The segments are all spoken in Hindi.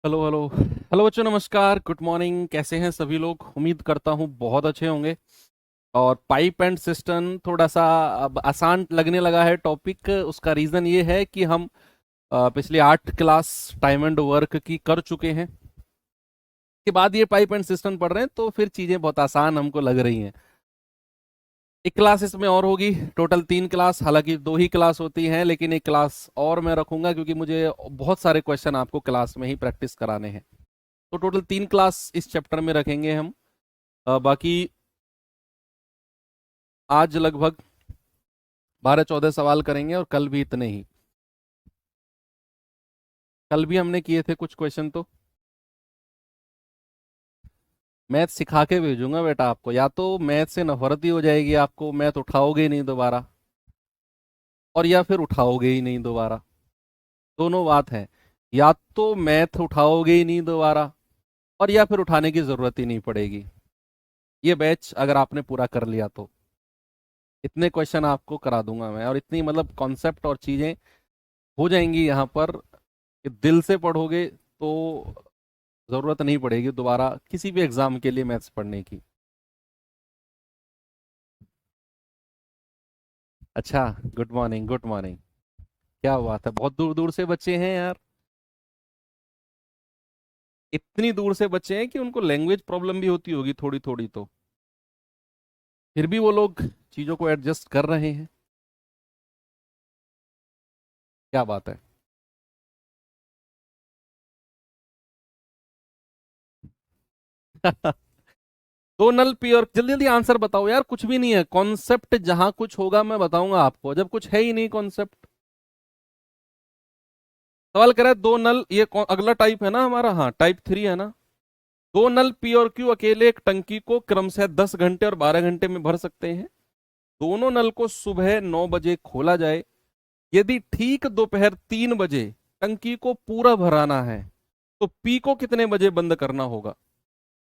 हेलो हेलो हेलो बच्चों, नमस्कार, गुड मॉर्निंग। कैसे हैं सभी लोग? उम्मीद करता हूँ बहुत अच्छे होंगे। और पाइप एंड सिस्टम थोड़ा सा अब आसान लगने लगा है टॉपिक। उसका रीज़न ये है कि हम पिछली 8 क्लास टाइम एंड वर्क की कर चुके हैं। के बाद ये पाइप एंड सिस्टम पढ़ रहे हैं तो फिर चीज़ें बहुत आसान हमको लग रही हैं। एक क्लास इसमें और होगी, टोटल 3 क्लास। हालांकि 2 ही क्लास होती हैं, लेकिन एक क्लास और मैं रखूंगा क्योंकि मुझे बहुत सारे क्वेश्चन आपको क्लास में ही प्रैक्टिस कराने हैं। तो टोटल 3 क्लास इस चैप्टर में रखेंगे हम। बाकी आज लगभग 12-14 सवाल करेंगे और कल भी इतने ही। कल भी हमने किए थे कुछ क्वेश्चन। तो मैथ सिखा के भेजूंगा बेटा आपको। या तो मैथ से नफरत ही हो जाएगी आपको, मैथ उठाओगे ही नहीं दोबारा, और या फिर उठाओगे ही नहीं दोबारा। दोनों बात है। या तो मैथ उठाओगे ही नहीं दोबारा, और या फिर उठाने की जरूरत ही नहीं पड़ेगी। ये बैच अगर आपने पूरा कर लिया तो इतने क्वेश्चन आपको करा दूंगा मैं, और इतनी मतलब कॉन्सेप्ट और चीजें हो जाएंगी यहाँ पर कि दिल से पढ़ोगे तो जरूरत नहीं पड़ेगी दोबारा किसी भी एग्जाम के लिए मैथ्स पढ़ने की। अच्छा, गुड मॉर्निंग गुड मॉर्निंग। क्या बात है, बहुत दूर दूर से बच्चे हैं यार। इतनी दूर से बच्चे हैं कि उनको लैंग्वेज प्रॉब्लम भी होती होगी थोड़ी थोड़ी। तो फिर भी वो लोग चीजों को एडजस्ट कर रहे हैं। क्या बात है। दो नल पी, और जल्दी जल्दी आंसर बताओ यार। कुछ भी नहीं है कॉन्सेप्ट, जहां कुछ होगा मैं बताऊंगा आपको, जब कुछ है ही नहीं कॉन्सेप्ट। सवाल कर रहा है दो नल, ये अगला टाइप है ना हमारा, हाँ टाइप 3 है ना। दो नल पी और क्यू अकेले एक टंकी को क्रमशः 10 घंटे और 12 घंटे में भर सकते हैं। दोनों नल को सुबह 9 बजे खोला जाए। यदि ठीक दोपहर 3 बजे टंकी को पूरा भराना है तो पी को कितने बजे बंद करना होगा?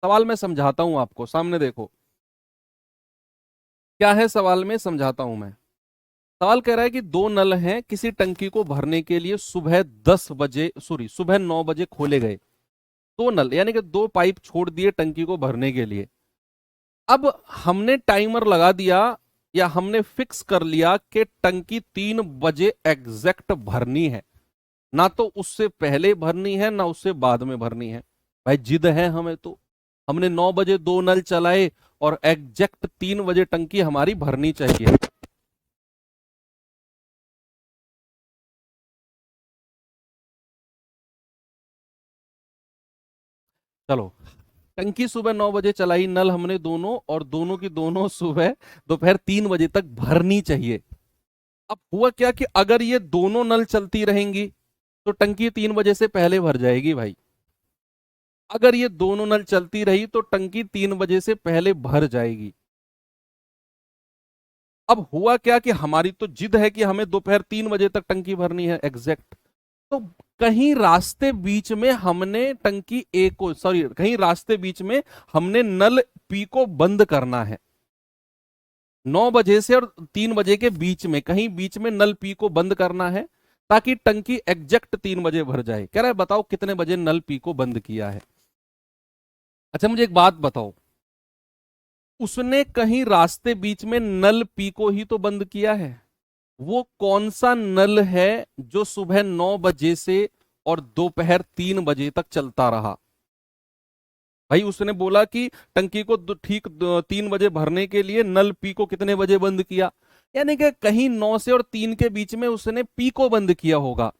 सवाल मैं समझाता हूं आपको, सामने देखो क्या है सवाल में, समझाता हूं मैं। सवाल कह रहा है कि दो नल हैं, किसी टंकी को भरने के लिए सुबह 10 बजे, सॉरी सुबह 9 बजे खोले गए। दो नल यानी कि दो पाइप छोड़ दिए टंकी को भरने के लिए। अब हमने टाइमर लगा दिया, या हमने फिक्स कर लिया कि टंकी 3 बजे एग्जैक्ट भरनी है। ना तो उससे पहले भरनी है ना उससे बाद में भरनी है। भाई जिद है हमें तो। हमने 9 बजे दो नल चलाए और एग्जैक्ट 3 बजे टंकी हमारी भरनी चाहिए। चलो, टंकी सुबह 9 बजे चलाई, नल हमने दोनों, और दोनों की दोनों सुबह दोपहर 3 बजे तक भरनी चाहिए। अब हुआ क्या कि अगर ये दोनों नल चलती रहेंगी तो टंकी 3 बजे से पहले भर जाएगी भाई। अगर ये दोनों नल चलती रही तो टंकी 3 बजे से पहले भर जाएगी। अब हुआ क्या कि हमारी तो जिद है कि हमें दोपहर 3 बजे तक टंकी भरनी है एग्जैक्ट। तो कहीं रास्ते बीच में हमने टंकी ए को, सॉरी कहीं रास्ते बीच में हमने नल पी को बंद करना है। 9 बजे से और 3 बजे के बीच में कहीं बीच में नल पी को बंद करना है, ताकि टंकी एग्जैक्ट 3 बजे भर जाए। कह रहा है बताओ कितने बजे नल पी को बंद किया है। अच्छा मुझे एक बात बताओ, उसने कहीं रास्ते बीच में नल पी को ही तो बंद किया है। वो कौन सा नल है जो सुबह 9 बजे से और दोपहर 3 बजे तक चलता रहा? भाई उसने बोला कि टंकी को ठीक 3 बजे भरने के लिए नल पी को कितने बजे बंद किया, यानी कि कहीं 9 से और 3 के बीच में उसने पी को बंद किया होगा।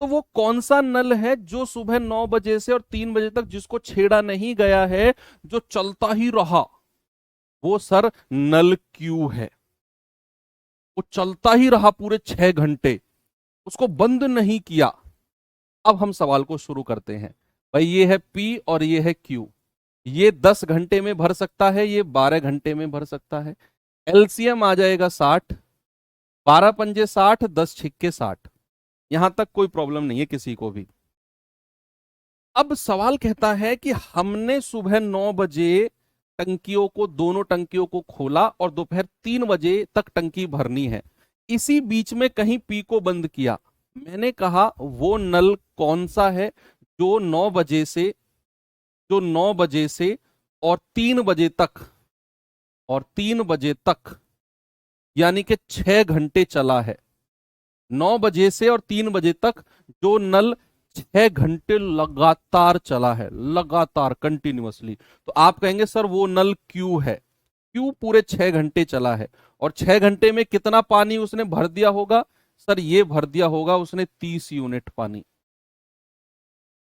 तो वो कौन सा नल है जो सुबह 9 बजे से और 3 बजे तक जिसको छेड़ा नहीं गया है, जो चलता ही रहा? वो सर नल क्यू है। वो चलता ही रहा पूरे 6 घंटे, उसको बंद नहीं किया। अब हम सवाल को शुरू करते हैं। भाई ये है पी और ये है क्यू। ये 10 घंटे में भर सकता है, ये 12 घंटे में भर सकता है। एलसीएम आ जाएगा 60। 12 पंजे 60, 10 छिक्के 60। यहां तक कोई प्रॉब्लम नहीं है किसी को भी। अब सवाल कहता है कि हमने सुबह 9 बजे टंकियों को, दोनों टंकियों को खोला और दोपहर 3 बजे तक टंकी भरनी है। इसी बीच में कहीं पी को बंद किया। मैंने कहा वो नल कौन सा है जो 9 बजे से जो 9 बजे से और 3 बजे तक, और 3 बजे तक यानी कि 6 घंटे चला है। 9 बजे से और 3 बजे तक जो नल 6 घंटे लगातार चला है, लगातार कंटिन्यूअसली, तो आप कहेंगे सर वो नल क्यू है। क्यू पूरे 6 घंटे चला है, और 6 घंटे में कितना पानी उसने भर दिया होगा? सर ये भर दिया होगा उसने 30 यूनिट पानी।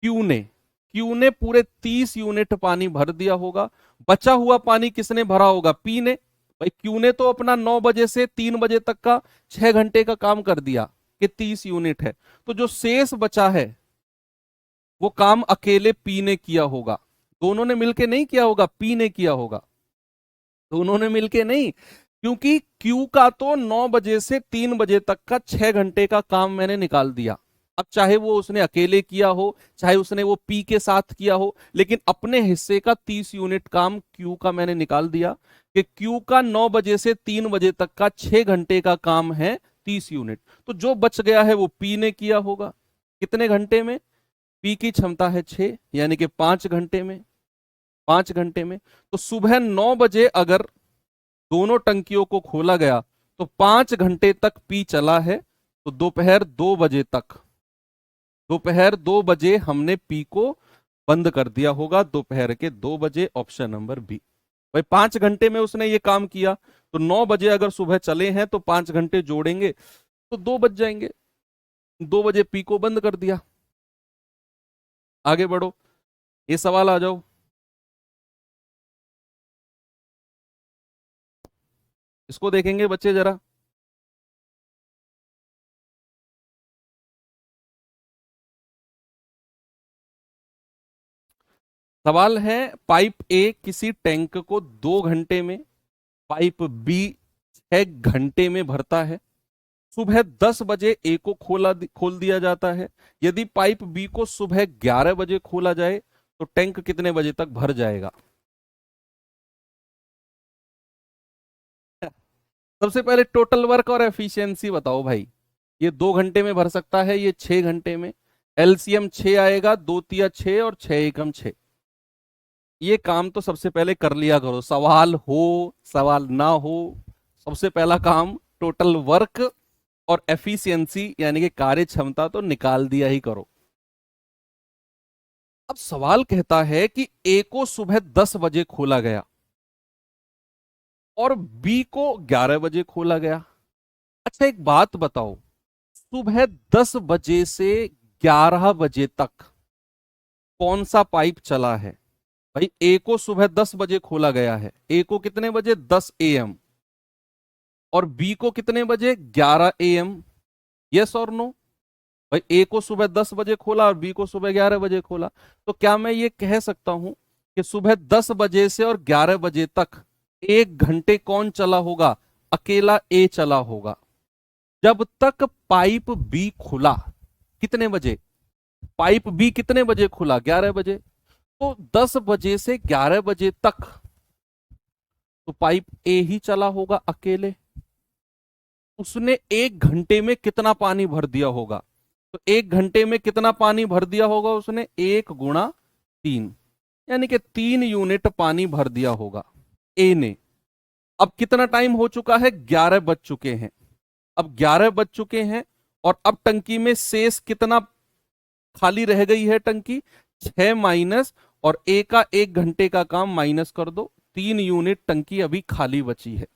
क्यू ने पूरे 30 यूनिट पानी भर दिया होगा। बचा हुआ पानी किसने भरा होगा? पी ने। भाई क्यू ने तो अपना 9 बजे से 3 बजे तक का 6 घंटे का काम कर दिया कि 30 यूनिट है, तो जो शेष बचा है वो काम अकेले पी ने किया होगा। दोनों ने मिलके नहीं किया होगा, पी ने किया होगा, दोनों ने मिलके नहीं। क्योंकि क्यू का तो 9 बजे से 3 बजे तक का 6 घंटे का काम मैंने निकाल दिया। अब चाहे वो उसने अकेले किया हो, चाहे उसने वो पी के साथ किया हो, लेकिन अपने हिस्से का 30 यूनिट काम क्यू का मैंने निकाल दिया कि क्यू का 9 बजे से 3 बजे तक का 6 घंटे का काम है 30 यूनिट। तो जो बच गया है वो पी ने किया होगा। कितने घंटे में? पी की क्षमता है 6, यानी कि 5 घंटे में। 5 घंटे में तो सुबह 9 बजे अगर दोनों टंकियों को खोला गया तो 5 घंटे तक पी चला है, तो दोपहर 2 बजे हमने पी को बंद कर दिया होगा, दोपहर के 2 बजे, ऑप्शन नंबर बी। भाई 5 घंटे में उसने ये काम किया, तो 9 बजे अगर सुबह चले हैं तो 5 घंटे जोड़ेंगे तो 2 बज जाएंगे। 2 बजे पी को बंद कर दिया। आगे बढ़ो, ये सवाल आ जाओ, इसको देखेंगे बच्चे जरा। सवाल है, पाइप ए किसी टैंक को 2 घंटे में, पाइप बी 6 घंटे में भरता है। सुबह 10 बजे ए को खोल दिया जाता है। यदि पाइप बी को सुबह 11 बजे खोला जाए तो टैंक कितने बजे तक भर जाएगा? सबसे पहले टोटल वर्क और एफिशिएंसी बताओ भाई। ये 2 घंटे में भर सकता है, ये 6 घंटे में। एलसीएम 6 आएगा, 2 तिया 6 और 6 एकम 6। ये काम तो सबसे पहले कर लिया करो, सवाल हो सवाल ना हो, सबसे पहला काम टोटल वर्क और एफिशिएंसी यानी कि कार्य क्षमता तो निकाल दिया ही करो। अब सवाल कहता है कि ए को सुबह 10 बजे खोला गया और बी को 11 बजे खोला गया। अच्छा एक बात बताओ, सुबह 10 बजे से 11 बजे तक कौन सा पाइप चला है? भाई ए को सुबह 10 बजे खोला गया है, ए को कितने बजे? 10 AM। और बी को कितने बजे? 11 AM। यस और नो? भाई ए को सुबह 10 बजे खोला और बी को सुबह 11 बजे खोला, तो क्या मैं ये कह सकता हूं कि सुबह 10 बजे से और 11 बजे तक 1 घंटे कौन चला होगा? अकेला ए चला होगा। जब तक पाइप बी खुला, कितने बजे? पाइप बी कितने बजे खुला? 11 बजे। तो 10 बजे से 11 बजे तक तो पाइप ए ही चला होगा अकेले। उसने 1 घंटे में कितना पानी भर दिया होगा? तो 1 घंटे में कितना पानी भर दिया होगा उसने? 1 × 3, यानी कि 3 यूनिट पानी भर दिया होगा ए ने। अब कितना टाइम हो चुका है? 11 बज चुके हैं। अब 11 बज चुके हैं और अब टंकी में शेष कितना खाली रह गई है? टंकी 6 माइनस और ए का 1 घंटे का काम माइनस कर दो, 3 यूनिट टंकी अभी खाली बची है।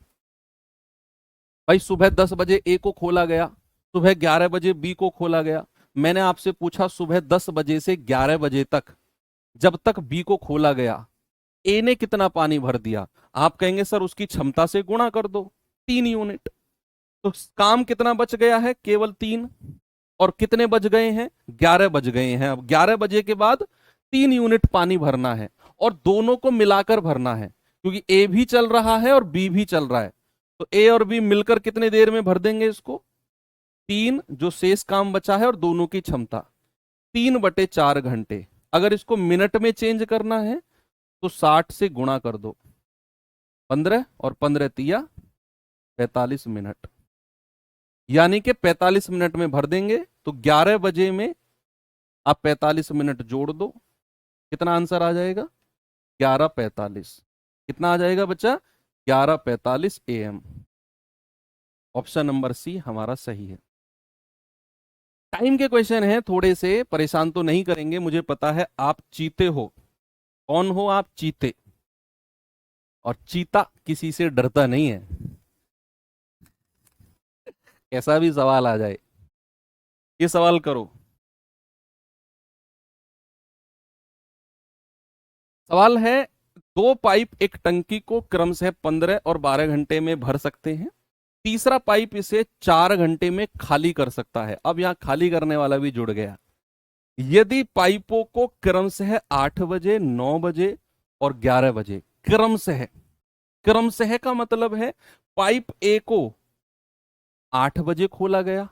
भाई सुबह 10 बजे ए को खोला गया, सुबह 11 बजे बी को खोला गया। मैंने आपसे पूछा सुबह 10 बजे से 11 बजे तक जब तक बी को खोला गया ए ने कितना पानी भर दिया? आप कहेंगे सर उसकी क्षमता से गुणा कर दो, 3 यूनिट। तो काम कितना बच गया है? केवल 3। और कितने बज गए हैं? 11 बज गए हैं। अब 11 बजे के बाद 3 यूनिट पानी भरना है और दोनों को मिलाकर भरना है, क्योंकि ए भी चल रहा है और बी भी चल रहा है। तो ए और बी मिलकर कितने देर में भर देंगे इसको? 3, जो शेष काम बचा है, और दोनों की क्षमता 3/4 घंटे। अगर इसको मिनट में चेंज करना है तो 60 से गुणा कर दो, 15 और 15 तिया 45 मिनट, यानी कि 45 मिनट में भर देंगे। तो 11 बजे में आप 45 मिनट जोड़ दो, कितना आंसर आ जाएगा? 11:45। कितना आ जाएगा बच्चा? 11:45 AM। ऑप्शन नंबर सी हमारा सही है। टाइम के क्वेश्चन है, थोड़े से परेशान तो नहीं करेंगे, मुझे पता है आप चीते हो। कौन हो आप? चीते। और चीता किसी से डरता नहीं है, कैसा भी सवाल आ जाए। ये सवाल करो। सवाल है, दो पाइप एक टंकी को क्रमशः 15 और 12 घंटे में भर सकते हैं। तीसरा पाइप इसे 4 घंटे में खाली कर सकता है। अब यहां खाली करने वाला भी जुड़ गया। यदि पाइपों को क्रमशः 8 बजे, 9 बजे और 11 बजे, क्रमशः, क्रमशः का मतलब है पाइप ए को 8 बजे खोला गया,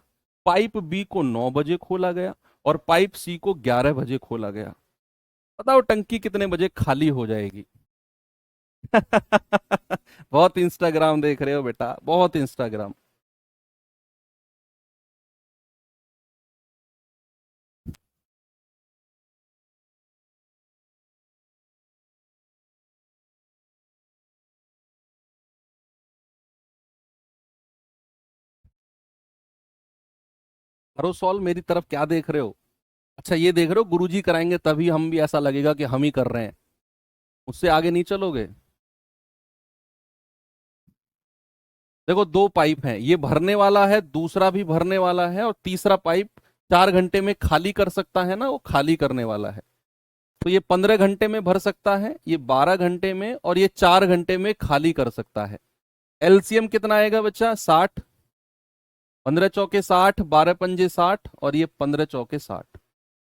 पाइप बी को 9 बजे खोला गया और पाइप सी को 11 बजे खोला गया। बताओ टंकी कितने बजे खाली हो जाएगी? बहुत इंस्टाग्राम देख रहे हो बेटा, बहुत इंस्टाग्राम। करो सॉल्व, मेरी तरफ क्या देख रहे हो? अच्छा ये देख रहे हो गुरुजी कराएंगे तभी हम भी ऐसा लगेगा कि हम ही कर रहे हैं, उससे आगे नहीं चलोगे। देखो दो पाइप हैं, ये भरने वाला है, दूसरा भी भरने वाला है, और तीसरा पाइप 4 घंटे में खाली कर सकता है ना, वो खाली करने वाला है। तो ये 15 घंटे में भर सकता है, ये 12 घंटे में, और ये 4 घंटे में खाली कर सकता है। एलसीएम कितना आएगा बच्चा? 60। 15 चौके 60, 12 पंजे 60, और ये 15 चौके 60।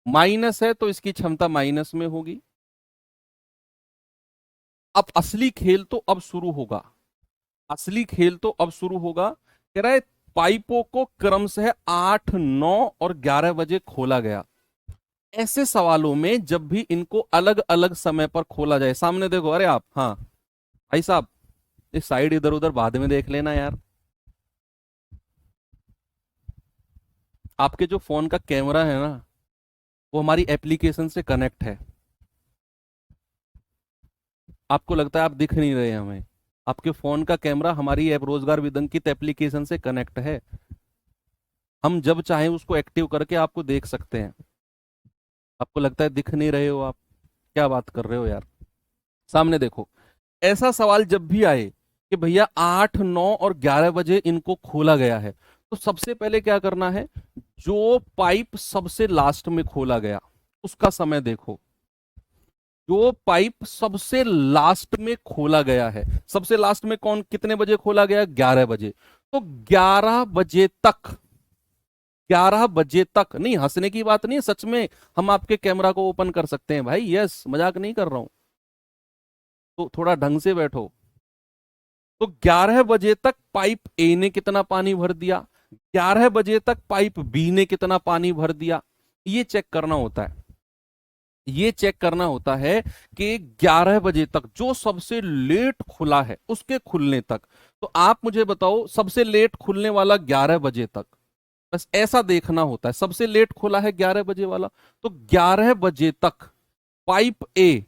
माइनस है तो इसकी क्षमता माइनस में होगी। अब असली खेल तो अब शुरू होगा, असली खेल तो अब शुरू होगा। कह रहा है पाइपों को क्रमशः 8, 9 और 11 बजे खोला गया। ऐसे सवालों में जब भी इनको अलग अलग समय पर खोला जाए, सामने देखो, अरे आप, हाँ भाई साहब, इस साइड इधर उधर बाद में देख लेना यार। आपके जो फोन का कैमरा है ना, वो हमारी एप्लीकेशन से कनेक्ट है। आपको लगता है आप दिख नहीं रहे हमें, आपके फोन का कैमरा हमारी ऐप रोजगार विदंकित एप्लीकेशन से कनेक्ट है। हम जब चाहें उसको एक्टिव करके आपको देख सकते हैं। आपको लगता है दिख नहीं रहे हो आप? क्या बात कर रहे हो यार। सामने देखो, ऐसा सवाल जब भी आए कि भैया 8, 9 और 11 बजे इनको खोला गया है, तो सबसे पहले क्या करना है, जो पाइप सबसे लास्ट में खोला गया उसका समय देखो। जो पाइप सबसे लास्ट में खोला गया है, सबसे लास्ट में कौन, कितने बजे खोला गया? 11 बजे। तो 11 बजे तक, 11 बजे तक नहीं, हंसने की बात नहीं है, सच में हम आपके कैमरा को ओपन कर सकते हैं भाई, यस, मजाक नहीं कर रहा हूं। तो थोड़ा ढंग से बैठो। तो 11 बजे तक पाइप ए ने कितना पानी भर दिया, 11 बजे तक पाइप बी ने कितना पानी भर दिया, ये चेक करना होता है। ये चेक करना होता है कि 11 बजे तक जो सबसे लेट खुला है उसके खुलने तक। तो आप मुझे बताओ सबसे लेट खुलने वाला 11 बजे तक, बस ऐसा देखना होता है। सबसे लेट खुला है 11 बजे वाला, तो 11 बजे तक पाइप ए,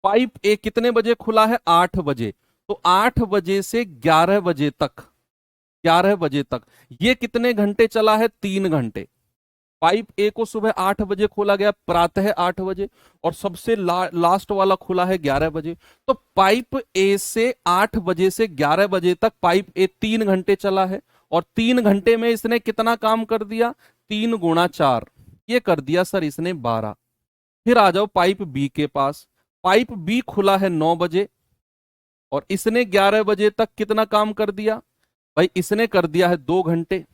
पाइप ए कितने बजे खुला है? 8 बजे। तो 8 बजे से 11 बजे तक, 11 बजे तक ये कितने घंटे चला है? 3 घंटे। पाइप ए को सुबह 8 बजे खोला गया, प्रातः 8 बजे, और सबसे लास्ट वाला खुला है 11 बजे। तो पाइप ए से 8 बजे से 11 बजे तक पाइप ए 3 घंटे चला है, और 3 घंटे में इसने कितना काम कर दिया? 3 × 4, ये कर दिया सर इसने 12। फिर आ जाओ पाइप बी के पास। पाइप बी खुला है 9 बजे, और इसने 11 बजे तक कितना काम कर दिया? भाई इसने कर दिया है 2 घंटे,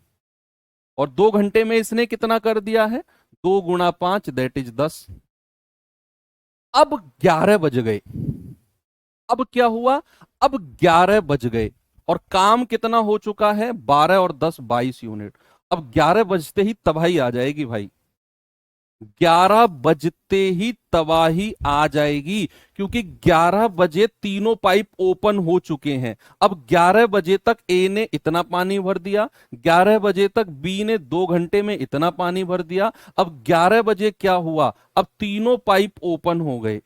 और 2 घंटे में इसने कितना कर दिया है? 2 × 5 दैट इज 10। अब 11 बज गए। अब क्या हुआ? अब 11 बज गए, और काम कितना हो चुका है? 12 और 10 22 यूनिट। अब 11 बजते ही तबाही आ जाएगी भाई। 11 बजते ही तबाही आ जाएगी, क्योंकि 11 बजे तीनों पाइप ओपन हो चुके हैं। अब 11 बजे तक ए ने इतना पानी भर दिया, 11 बजे तक बी ने 2 घंटे में इतना पानी भर दिया। अब 11 बजे क्या हुआ, अब तीनों पाइप ओपन हो गए,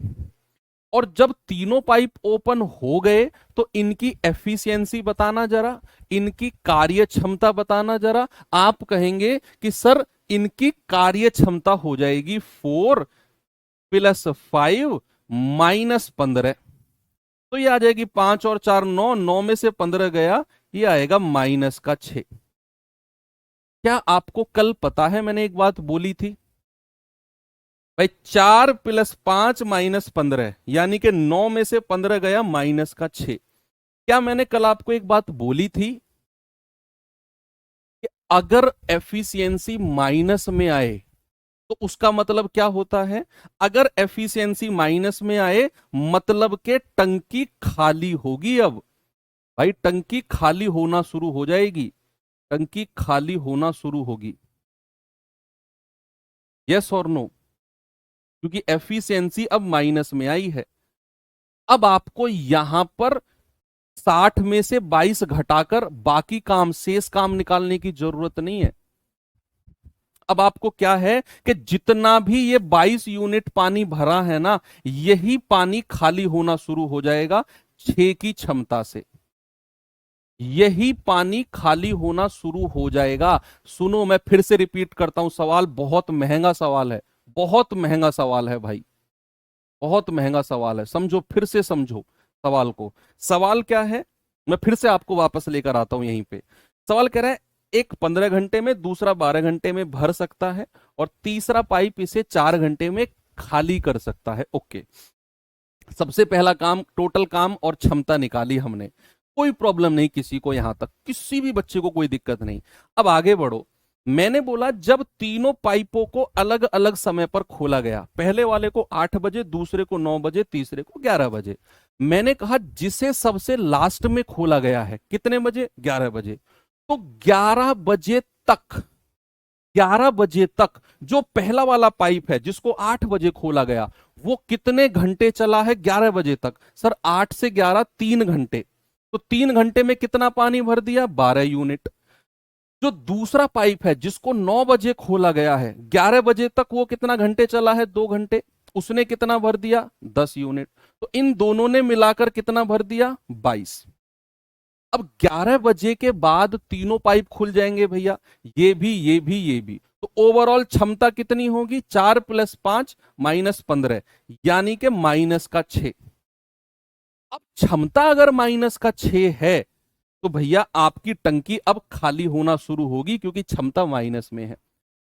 और जब तीनों पाइप ओपन हो गए तो इनकी एफिशिएंसी बताना जरा, इनकी कार्य क्षमता बताना जरा। आप कहेंगे कि सर इनकी कार्य क्षमता हो जाएगी 4 + 5 - 15, तो ये आ जाएगी 5 और 4 9, 9 में से 15 गया, ये आएगा -6। क्या आपको कल पता है मैंने एक बात बोली थी भाई, 4 + 5 - 15, यानी कि 9 में से 15 गया -6। क्या मैंने कल आपको एक बात बोली थी कि अगर एफिशिएंसी माइनस में आए तो उसका मतलब क्या होता है? अगर एफिशिएंसी माइनस में आए मतलब के टंकी खाली होगी। अब भाई टंकी खाली होना शुरू हो जाएगी, टंकी खाली होना शुरू होगी। यस और नो? क्योंकि एफिशिएंसी अब माइनस में आई है। अब आपको यहां पर 60 में से 22 घटाकर बाकी काम, शेष काम निकालने की जरूरत नहीं है। अब आपको क्या है कि जितना भी ये 22 यूनिट पानी भरा है ना, यही पानी खाली होना शुरू हो जाएगा 6 की क्षमता से। यही पानी खाली होना शुरू हो जाएगा। सुनो, मैं फिर से रिपीट करता हूं, सवाल बहुत महंगा सवाल है, बहुत महंगा सवाल है भाई, बहुत महंगा सवाल है। समझो, फिर से समझो सवाल को। सवाल क्या है, मैं फिर से आपको वापस लेकर आता हूं यहीं पे। सवाल कह रहा है एक 15 घंटे में, दूसरा 12 घंटे में भर सकता है, और तीसरा पाइप इसे 4 घंटे में खाली कर सकता है। ओके, सबसे पहला काम, टोटल काम और क्षमता निकाली हमने, कोई प्रॉब्लम नहीं किसी को, यहां तक किसी भी बच्चे को कोई दिक्कत नहीं। अब आगे बढ़ो। मैंने बोला जब तीनों पाइपों को अलग अलग समय पर खोला गया, पहले वाले को 8 बजे, दूसरे को 9 बजे, तीसरे को 11 बजे। मैंने कहा जिसे सबसे लास्ट में खोला गया है, कितने बजे? 11 बजे। तो 11 बजे तक, 11 बजे तक जो पहला वाला पाइप है जिसको 8 बजे खोला गया, वो कितने घंटे चला है 11 बजे तक? सर 8 से 11 3 घंटे। तो 3 घंटे में कितना पानी भर दिया? 12 यूनिट। जो दूसरा पाइप है जिसको 9 बजे खोला गया है, 11 बजे तक वो कितना घंटे चला है? 2 घंटे। उसने कितना भर दिया? 10 यूनिट। तो इन दोनों ने मिलाकर कितना भर दिया? 22। अब 11 बजे के बाद तीनों पाइप खुल जाएंगे भैया, ये भी, ये भी, ये भी। तो ओवरऑल क्षमता कितनी होगी? 4 + 5 - 15, यानी कि -6। अब क्षमता अगर -6 है तो भैया आपकी टंकी अब खाली होना शुरू होगी, क्योंकि क्षमता माइनस में है।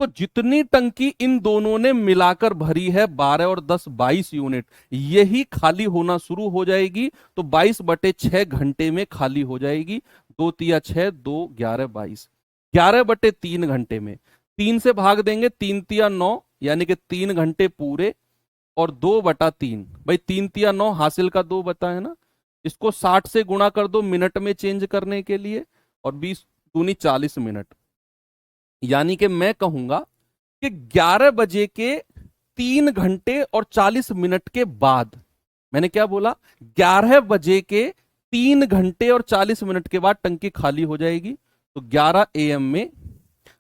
तो जितनी टंकी इन दोनों ने मिलाकर भरी है, 12 और 10 22 यूनिट, यही खाली होना शुरू हो जाएगी। तो 22/6 घंटे में खाली हो जाएगी। 2 तिया 6, 2 11 22, 11/3 घंटे में। 3 से भाग देंगे, 3 तिया 9, यानी कि 3 घंटे पूरे, और 2/3। भाई 3 तिया 9, हासिल का 2 बता है ना, इसको 60 से गुणा कर दो मिनट में चेंज करने के लिए, और 20 दूनी 40 मिनट। यानी कि मैं कहूंगा कि 11 बजे के 3 घंटे और 40 मिनट के बाद, मैंने क्या बोला? 11 बजे के 3 घंटे और 40 मिनट के बाद टंकी खाली हो जाएगी। तो 11 AM में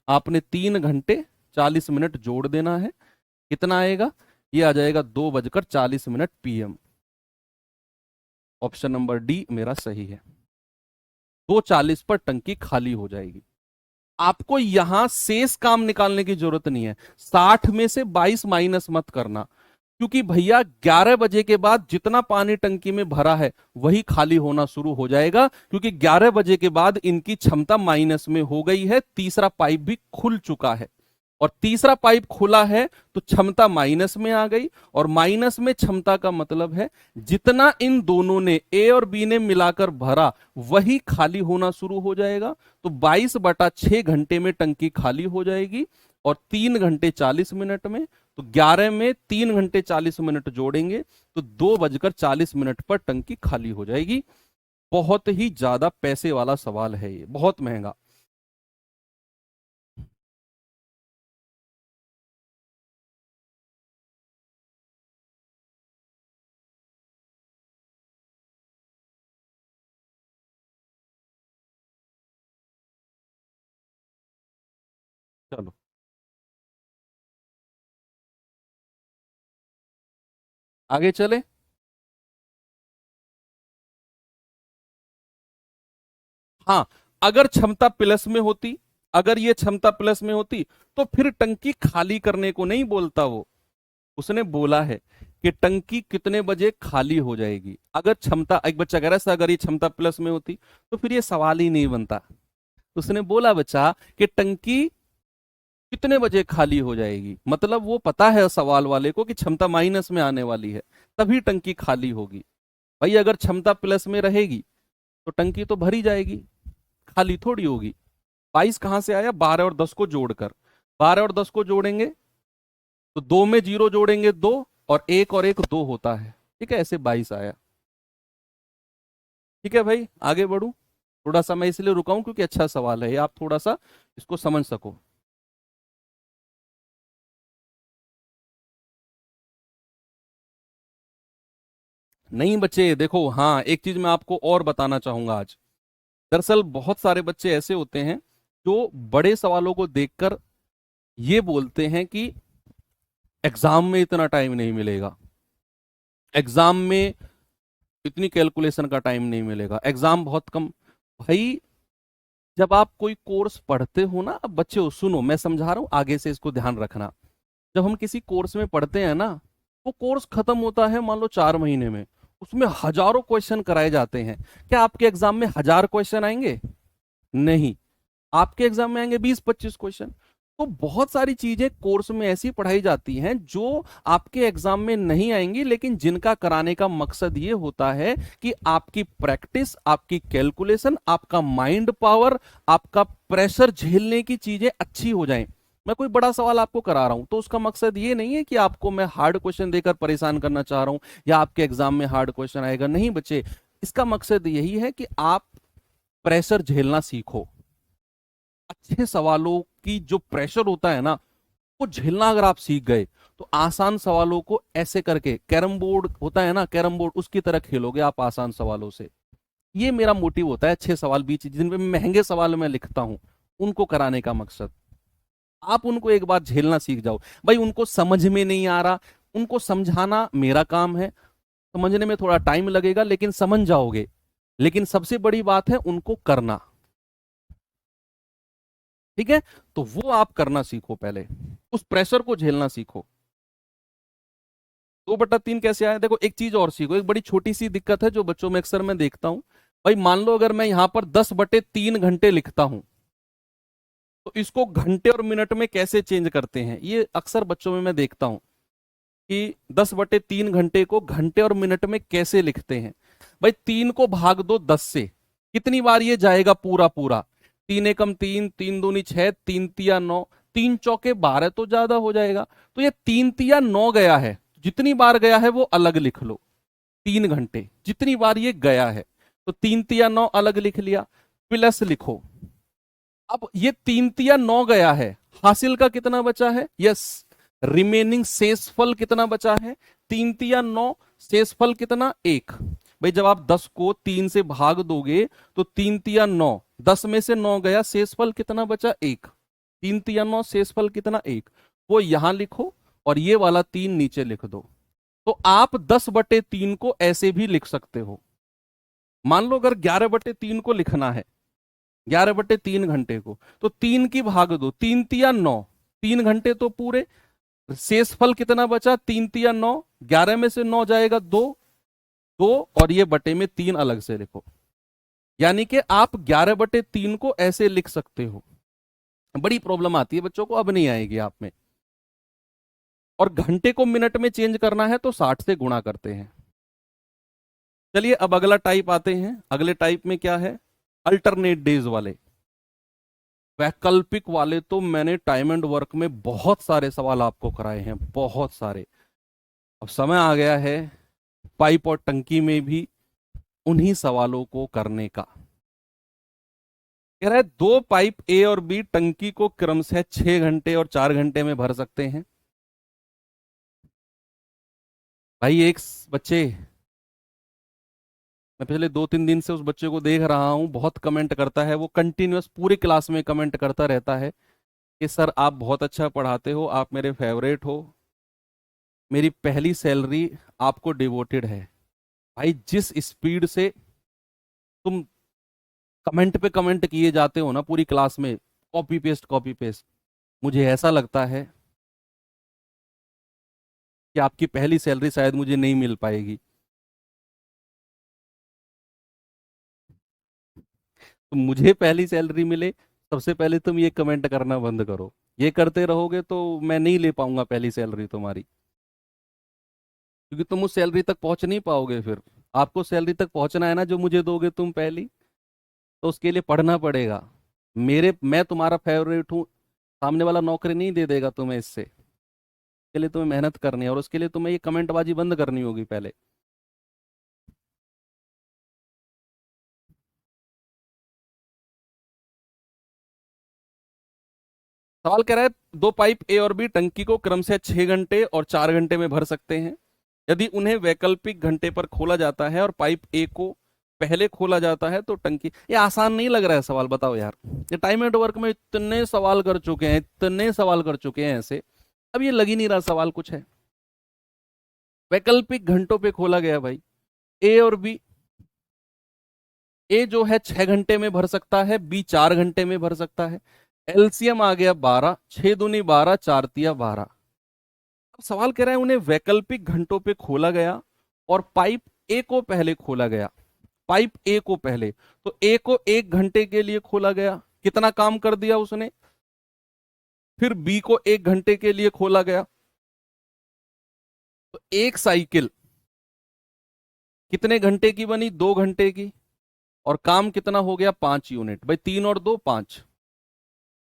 आपने 3 घंटे 40 मिनट जोड़ देना है। कितना आएगा? ये आ जाएगा 2:40 PM। ऑप्शन नंबर डी मेरा सही है। 2:40 पर टंकी खाली हो जाएगी। आपको यहां शेष काम निकालने की जरूरत नहीं है, 60 में से 22 माइनस मत करना, क्योंकि भैया 11 बजे के बाद जितना पानी टंकी में भरा है वही खाली होना शुरू हो जाएगा, क्योंकि 11 बजे के बाद इनकी क्षमता माइनस में हो गई है, तीसरा पाइप भी खुल चुका है। और तीसरा पाइप खुला है तो क्षमता माइनस में आ गई, और माइनस में क्षमता का मतलब है जितना इन दोनों ने, ए और बी ने मिलाकर भरा, वही खाली होना शुरू हो जाएगा। तो 22/6 घंटे में टंकी खाली हो जाएगी, और 3 घंटे 40 मिनट में। तो 11 में 3 घंटे 40 मिनट जोड़ेंगे तो 2:40 पर टंकी खाली हो जाएगी। बहुत ही ज्यादा पैसे वाला सवाल है ये, बहुत महंगा। चलो, आगे चले। हाँ, अगर क्षमता प्लस में होती, अगर ये क्षमता प्लस में होती, तो फिर टंकी खाली करने को नहीं बोलता वो। उसने बोला है कि टंकी कितने बजे खाली हो जाएगी। अगर क्षमता, एक बच्चा कह रहा है अगर ये क्षमता प्लस में होती, तो फिर ये सवाल ही नहीं बनता। उसने बोला बच्चा कि टंकी कितने बजे खाली हो जाएगी, मतलब वो पता है सवाल वाले को कि क्षमता माइनस में आने वाली है, तभी टंकी खाली होगी। भाई अगर क्षमता प्लस में रहेगी तो टंकी तो भरी जाएगी, खाली थोड़ी होगी। 22 कहां से आया? 12 और 10 को जोड़कर। 12 और 10 को जोड़ेंगे तो दो में जीरो जोड़ेंगे दो, और एक दो होता है। ठीक है, ऐसे 22 आया। ठीक है भाई, आगे बढ़ू। थोड़ा सा मैं इसलिए रुका हूं क्योंकि अच्छा सवाल है, आप थोड़ा सा इसको समझ सको। नहीं बच्चे देखो, हाँ एक चीज मैं आपको और बताना चाहूंगा आज। दरअसल बहुत सारे बच्चे ऐसे होते हैं जो बड़े सवालों को देखकर ये बोलते हैं कि एग्जाम में इतना टाइम नहीं मिलेगा, एग्जाम में इतनी कैलकुलेशन का टाइम नहीं मिलेगा, एग्जाम बहुत कम। भाई जब आप कोई कोर्स पढ़ते हो ना, अब बच्चे हो सुनो, मैं समझा रहा हूं, आगे से इसको ध्यान रखना। जब हम किसी कोर्स में पढ़ते हैं ना, वो कोर्स खत्म होता है मान लो 4 महीने में, उसमें हजारों क्वेश्चन कराए जाते हैं। क्या आपके एग्जाम में 1000 क्वेश्चन आएंगे? नहीं, आपके एग्जाम में आएंगे 20-25 क्वेश्चन। तो बहुत सारी चीजें कोर्स में ऐसी पढ़ाई जाती हैं जो आपके एग्जाम में नहीं आएंगी, लेकिन जिनका कराने का मकसद ये होता है कि आपकी प्रैक्टिस, आपकी कैलकुलेशन, आपका माइंड पावर, आपका प्रेशर झेलने की चीजें अच्छी हो जाएं। मैं कोई बड़ा सवाल आपको करा रहा हूं तो उसका मकसद ये नहीं है कि आपको मैं हार्ड क्वेश्चन देकर परेशान करना चाह रहा हूं या आपके एग्जाम में हार्ड क्वेश्चन आएगा, नहीं बच्चे। इसका मकसद यही है कि आप प्रेशर झेलना सीखो। अच्छे सवालों की जो प्रेशर होता है ना, वो झेलना अगर आप सीख गए, तो आसान सवालों को ऐसे करके, कैरम बोर्ड होता है ना, कैरम बोर्ड उसकी तरह खेलोगे आप आसान सवालों से। ये मेरा मोटिव होता है, अच्छे सवाल बीच जिनमें महंगे सवाल मैं लिखता हूं उनको कराने का मकसद। आप उनको एक बार झेलना सीख जाओ। भाई उनको समझ में नहीं आ रहा, उनको समझाना मेरा काम है, समझने में थोड़ा टाइम लगेगा लेकिन समझ जाओगे। लेकिन सबसे बड़ी बात है उनको करना। ठीक है, तो वो आप करना सीखो, पहले उस प्रेशर को झेलना सीखो। 2/3 कैसे आया? देखो एक चीज और सीखो, एक बड़ी छोटी सी दिक्कत है जो बच्चों में अक्सर मैं देखता हूं। भाई मान लो अगर मैं यहां पर 10/3 घंटे लिखता हूं, तो इसको घंटे और मिनट में कैसे चेंज करते हैं, ये अक्सर बच्चों में मैं देखता हूं कि 10/3 घंटे को घंटे और मिनट में कैसे लिखते हैं। भाई 3 को भाग दो 10 से, कितनी बार ये जाएगा पूरा पूरा? 3 एकम 3, 3 दूनी 6, 3 तिया 9, 3 चौके 12 तो ज्यादा हो जाएगा। तो ये 3 तिया 9 गया है, जितनी बार गया है वो अलग लिख लो। 3 घंटे जितनी बार ये गया है, तो 3 तिया 9 अलग लिख लिया, प्लस लिखो। अब ये 3 तिया 9 गया है, हासिल का कितना बचा है? यस, रिमेनिंग शेषफल कितना बचा है? 3 तिया 9, शेषफल कितना? 1। भाई जब आप 10 को 3 से भाग दोगे तो 3 तिया 9, 10 में से 9 गया, शेषफल कितना बचा? 1। 3 तिया 9 शेषफल कितना? 1। वो यहां लिखो और ये वाला 3 नीचे लिख दो। तो आप 10/3 को ऐसे भी लिख सकते हो। मान लो अगर 11/3 को लिखना है, 11/3 घंटे को, तो 3 की भाग दो, 3 तिया 9, 3 घंटे तो पूरे। शेषफल कितना बचा? 3 तिया 9, 11 में से 9 जाएगा 2, 2, और ये बटे में 3 अलग से लिखो। यानी कि आप 11/3 को ऐसे लिख सकते हो। बड़ी प्रॉब्लम आती है बच्चों को, अब नहीं आएगी आप में। और घंटे को मिनट में चेंज करना है तो 60 से गुणा करते हैं। चलिए अब अगला टाइप आते हैं। अगले टाइप में क्या है? अल्टरनेट डेज वाले, वैकल्पिक वाले। तो मैंने टाइम एंड वर्क में बहुत सारे सवाल आपको कराए हैं, बहुत सारे। अब समय आ गया है पाइप और टंकी में भी उन्हीं सवालों को करने का। कह रहा है 2 पाइप ए और बी टंकी को क्रमशः 6 घंटे और 4 घंटे में भर सकते हैं। भाई एक बच्चे, मैं पिछले 2-3 दिन से उस बच्चे को देख रहा हूं, बहुत कमेंट करता है वो, कंटिन्यूअस पूरी क्लास में कमेंट करता रहता है कि सर आप बहुत अच्छा पढ़ाते हो, आप मेरे फेवरेट हो, मेरी पहली सैलरी आपको डिवोटेड है। भाई जिस स्पीड से तुम कमेंट पे कमेंट किए जाते हो ना पूरी क्लास में, कॉपी पेस्ट, मुझे ऐसा लगता है कि आपकी पहली सैलरी शायद मुझे नहीं मिल पाएगी। तो मुझे पहली सैलरी मिले, सबसे पहले तुम ये कमेंट करना बंद करो। ये करते रहोगे तो मैं नहीं ले पाऊंगा पहली सैलरी तुम्हारी, क्योंकि तुम उस सैलरी तक पहुंच नहीं पाओगे। फिर आपको सैलरी तक पहुंचना है ना जो मुझे दोगे तुम पहली, तो उसके लिए पढ़ना पड़ेगा। मैं तुम्हारा फेवरेट हूँ, सामने वाला नौकरी नहीं दे देगा तुम्हें इससे। के लिए तुम्हें मेहनत करनी है, और उसके लिए तुम्हें ये कमेंटबाजी बंद करनी होगी पहले। सवाल कह रहा है, दो पाइप ए और बी टंकी को क्रमशः 6 घंटे और 4 घंटे में भर सकते हैं। यदि उन्हें वैकल्पिक घंटे पर खोला जाता है और पाइप ए को पहले खोला जाता है तो टंकी। ये आसान नहीं लग रहा है सवाल, बताओ यार। ये टाइम एट वर्क में इतने सवाल कर चुके हैं, इतने सवाल कर चुके हैं ऐसे, अब ये लग ही नहीं रहा सवाल कुछ है। वैकल्पिक घंटों पे खोला गया भाई, ए और बी। ए जो है 6 घंटे में भर सकता है, बी 4 घंटे में भर सकता है। एलसीएम आ गया 12, 6 दूनी 12, 4 तिया 12। अब सवाल कह रहा है उन्हें वैकल्पिक घंटों पे खोला गया और पाइप ए को पहले खोला गया। पाइप ए को पहले, तो ए को 1 घंटे के लिए खोला गया, कितना काम कर दिया उसने। फिर बी को 1 घंटे के लिए खोला गया, तो एक साइकिल कितने घंटे की बनी, 2 घंटे की। और काम कितना हो गया, 5 यूनिट। भाई 3 और 2 5,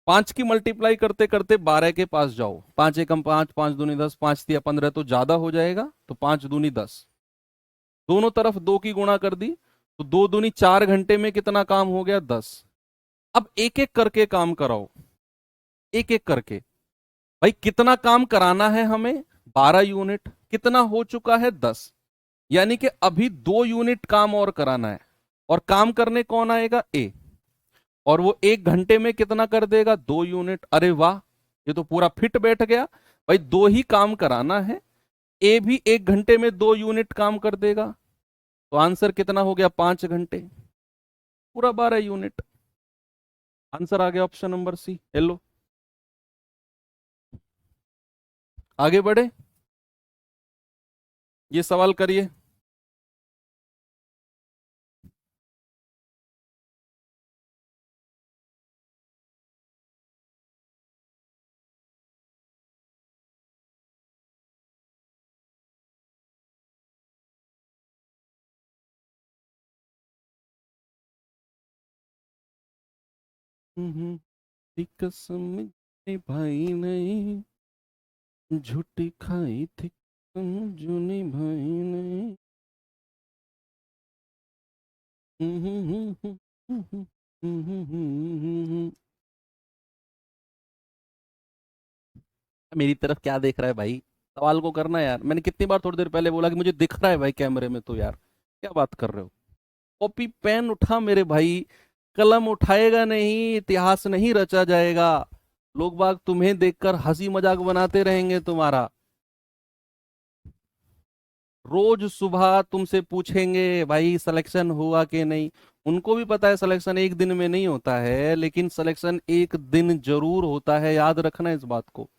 5 की मल्टीप्लाई करते करते 12 के पास जाओ। 5 एकम 5, 5 दूनी 10, 5 तिया 15, तो ज्यादा हो जाएगा, तो 5 दूनी 10। दोनों तरफ 2 की गुणा कर दी, तो 2 दूनी 4 घंटे में कितना काम हो गया, 10। अब एक एक करके काम कराओ, एक एक करके। भाई कितना काम कराना है हमें, 12 यूनिट। कितना हो चुका है, 10। यानी कि अभी 2 यूनिट काम और कराना है, और काम करने कौन आएगा, ए। और वो 1 घंटे में कितना कर देगा, 2 यूनिट। अरे वाह, ये तो पूरा फिट बैठ गया। भाई दो ही काम कराना है, ए भी 1 घंटे में 2 यूनिट काम कर देगा, तो आंसर कितना हो गया, 5 घंटे, पूरा 12 यूनिट। आंसर आ गया ऑप्शन नंबर सी। हेलो, आगे बढ़े, ये सवाल करिए। थी कसम भाई नहीं, झूठी खाई थी कसम जो निभाई नहीं। मेरी तरफ क्या देख रहा है भाई, सवाल को करना यार। मैंने कितनी बार थोड़ी देर पहले बोला कि मुझे दिख रहा है भाई कैमरे में, तो यार क्या बात कर रहे हो। कॉपी पेन उठा मेरे भाई, कलम उठाएगा नहीं, इतिहास नहीं रचा जाएगा। लोग बाग तुम्हें देखकर हंसी मजाक बनाते रहेंगे तुम्हारा। रोज सुबह तुमसे पूछेंगे भाई सिलेक्शन हुआ कि नहीं। उनको भी पता है सिलेक्शन एक दिन में नहीं होता है, लेकिन सिलेक्शन एक दिन जरूर होता है, याद रखना इस बात को।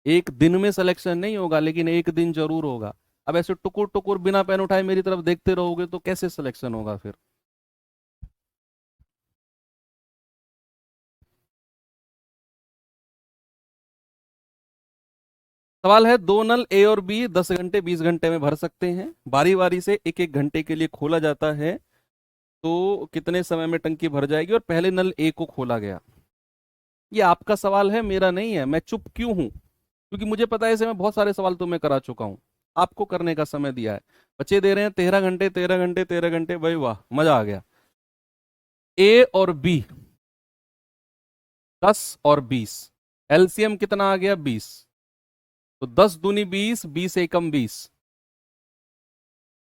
एक दिन में सिलेक्शन नहीं होगा, लेकिन एक दिन जरूर होगा। अब ऐसे टुकुर टुकुर बिना पेन उठाए मेरी तरफ देखते रहोगे तो कैसे सिलेक्शन होगा फिर। सवाल है, दो नल ए और बी 10 घंटे 20 घंटे में भर सकते हैं। बारी बारी से एक एक घंटे के लिए खोला जाता है, तो कितने समय में टंकी भर जाएगी। और पहले नल ए को खोला गया। ये आपका सवाल है, मेरा नहीं है। मैं चुप क्यों हूं, क्योंकि मुझे पता है ऐसे मैं बहुत सारे सवाल तुम्हें करा चुका हूं। आपको करने का समय दिया है। बच्चे दे रहे हैं 13 घंटे 13 घंटे 13 घंटे, भाई वाह, मजा आ गया। ए और बी 10 और 20, एलसीएम कितना आ गया, 20। तो 10 दूनी 20, 20 एकम 20।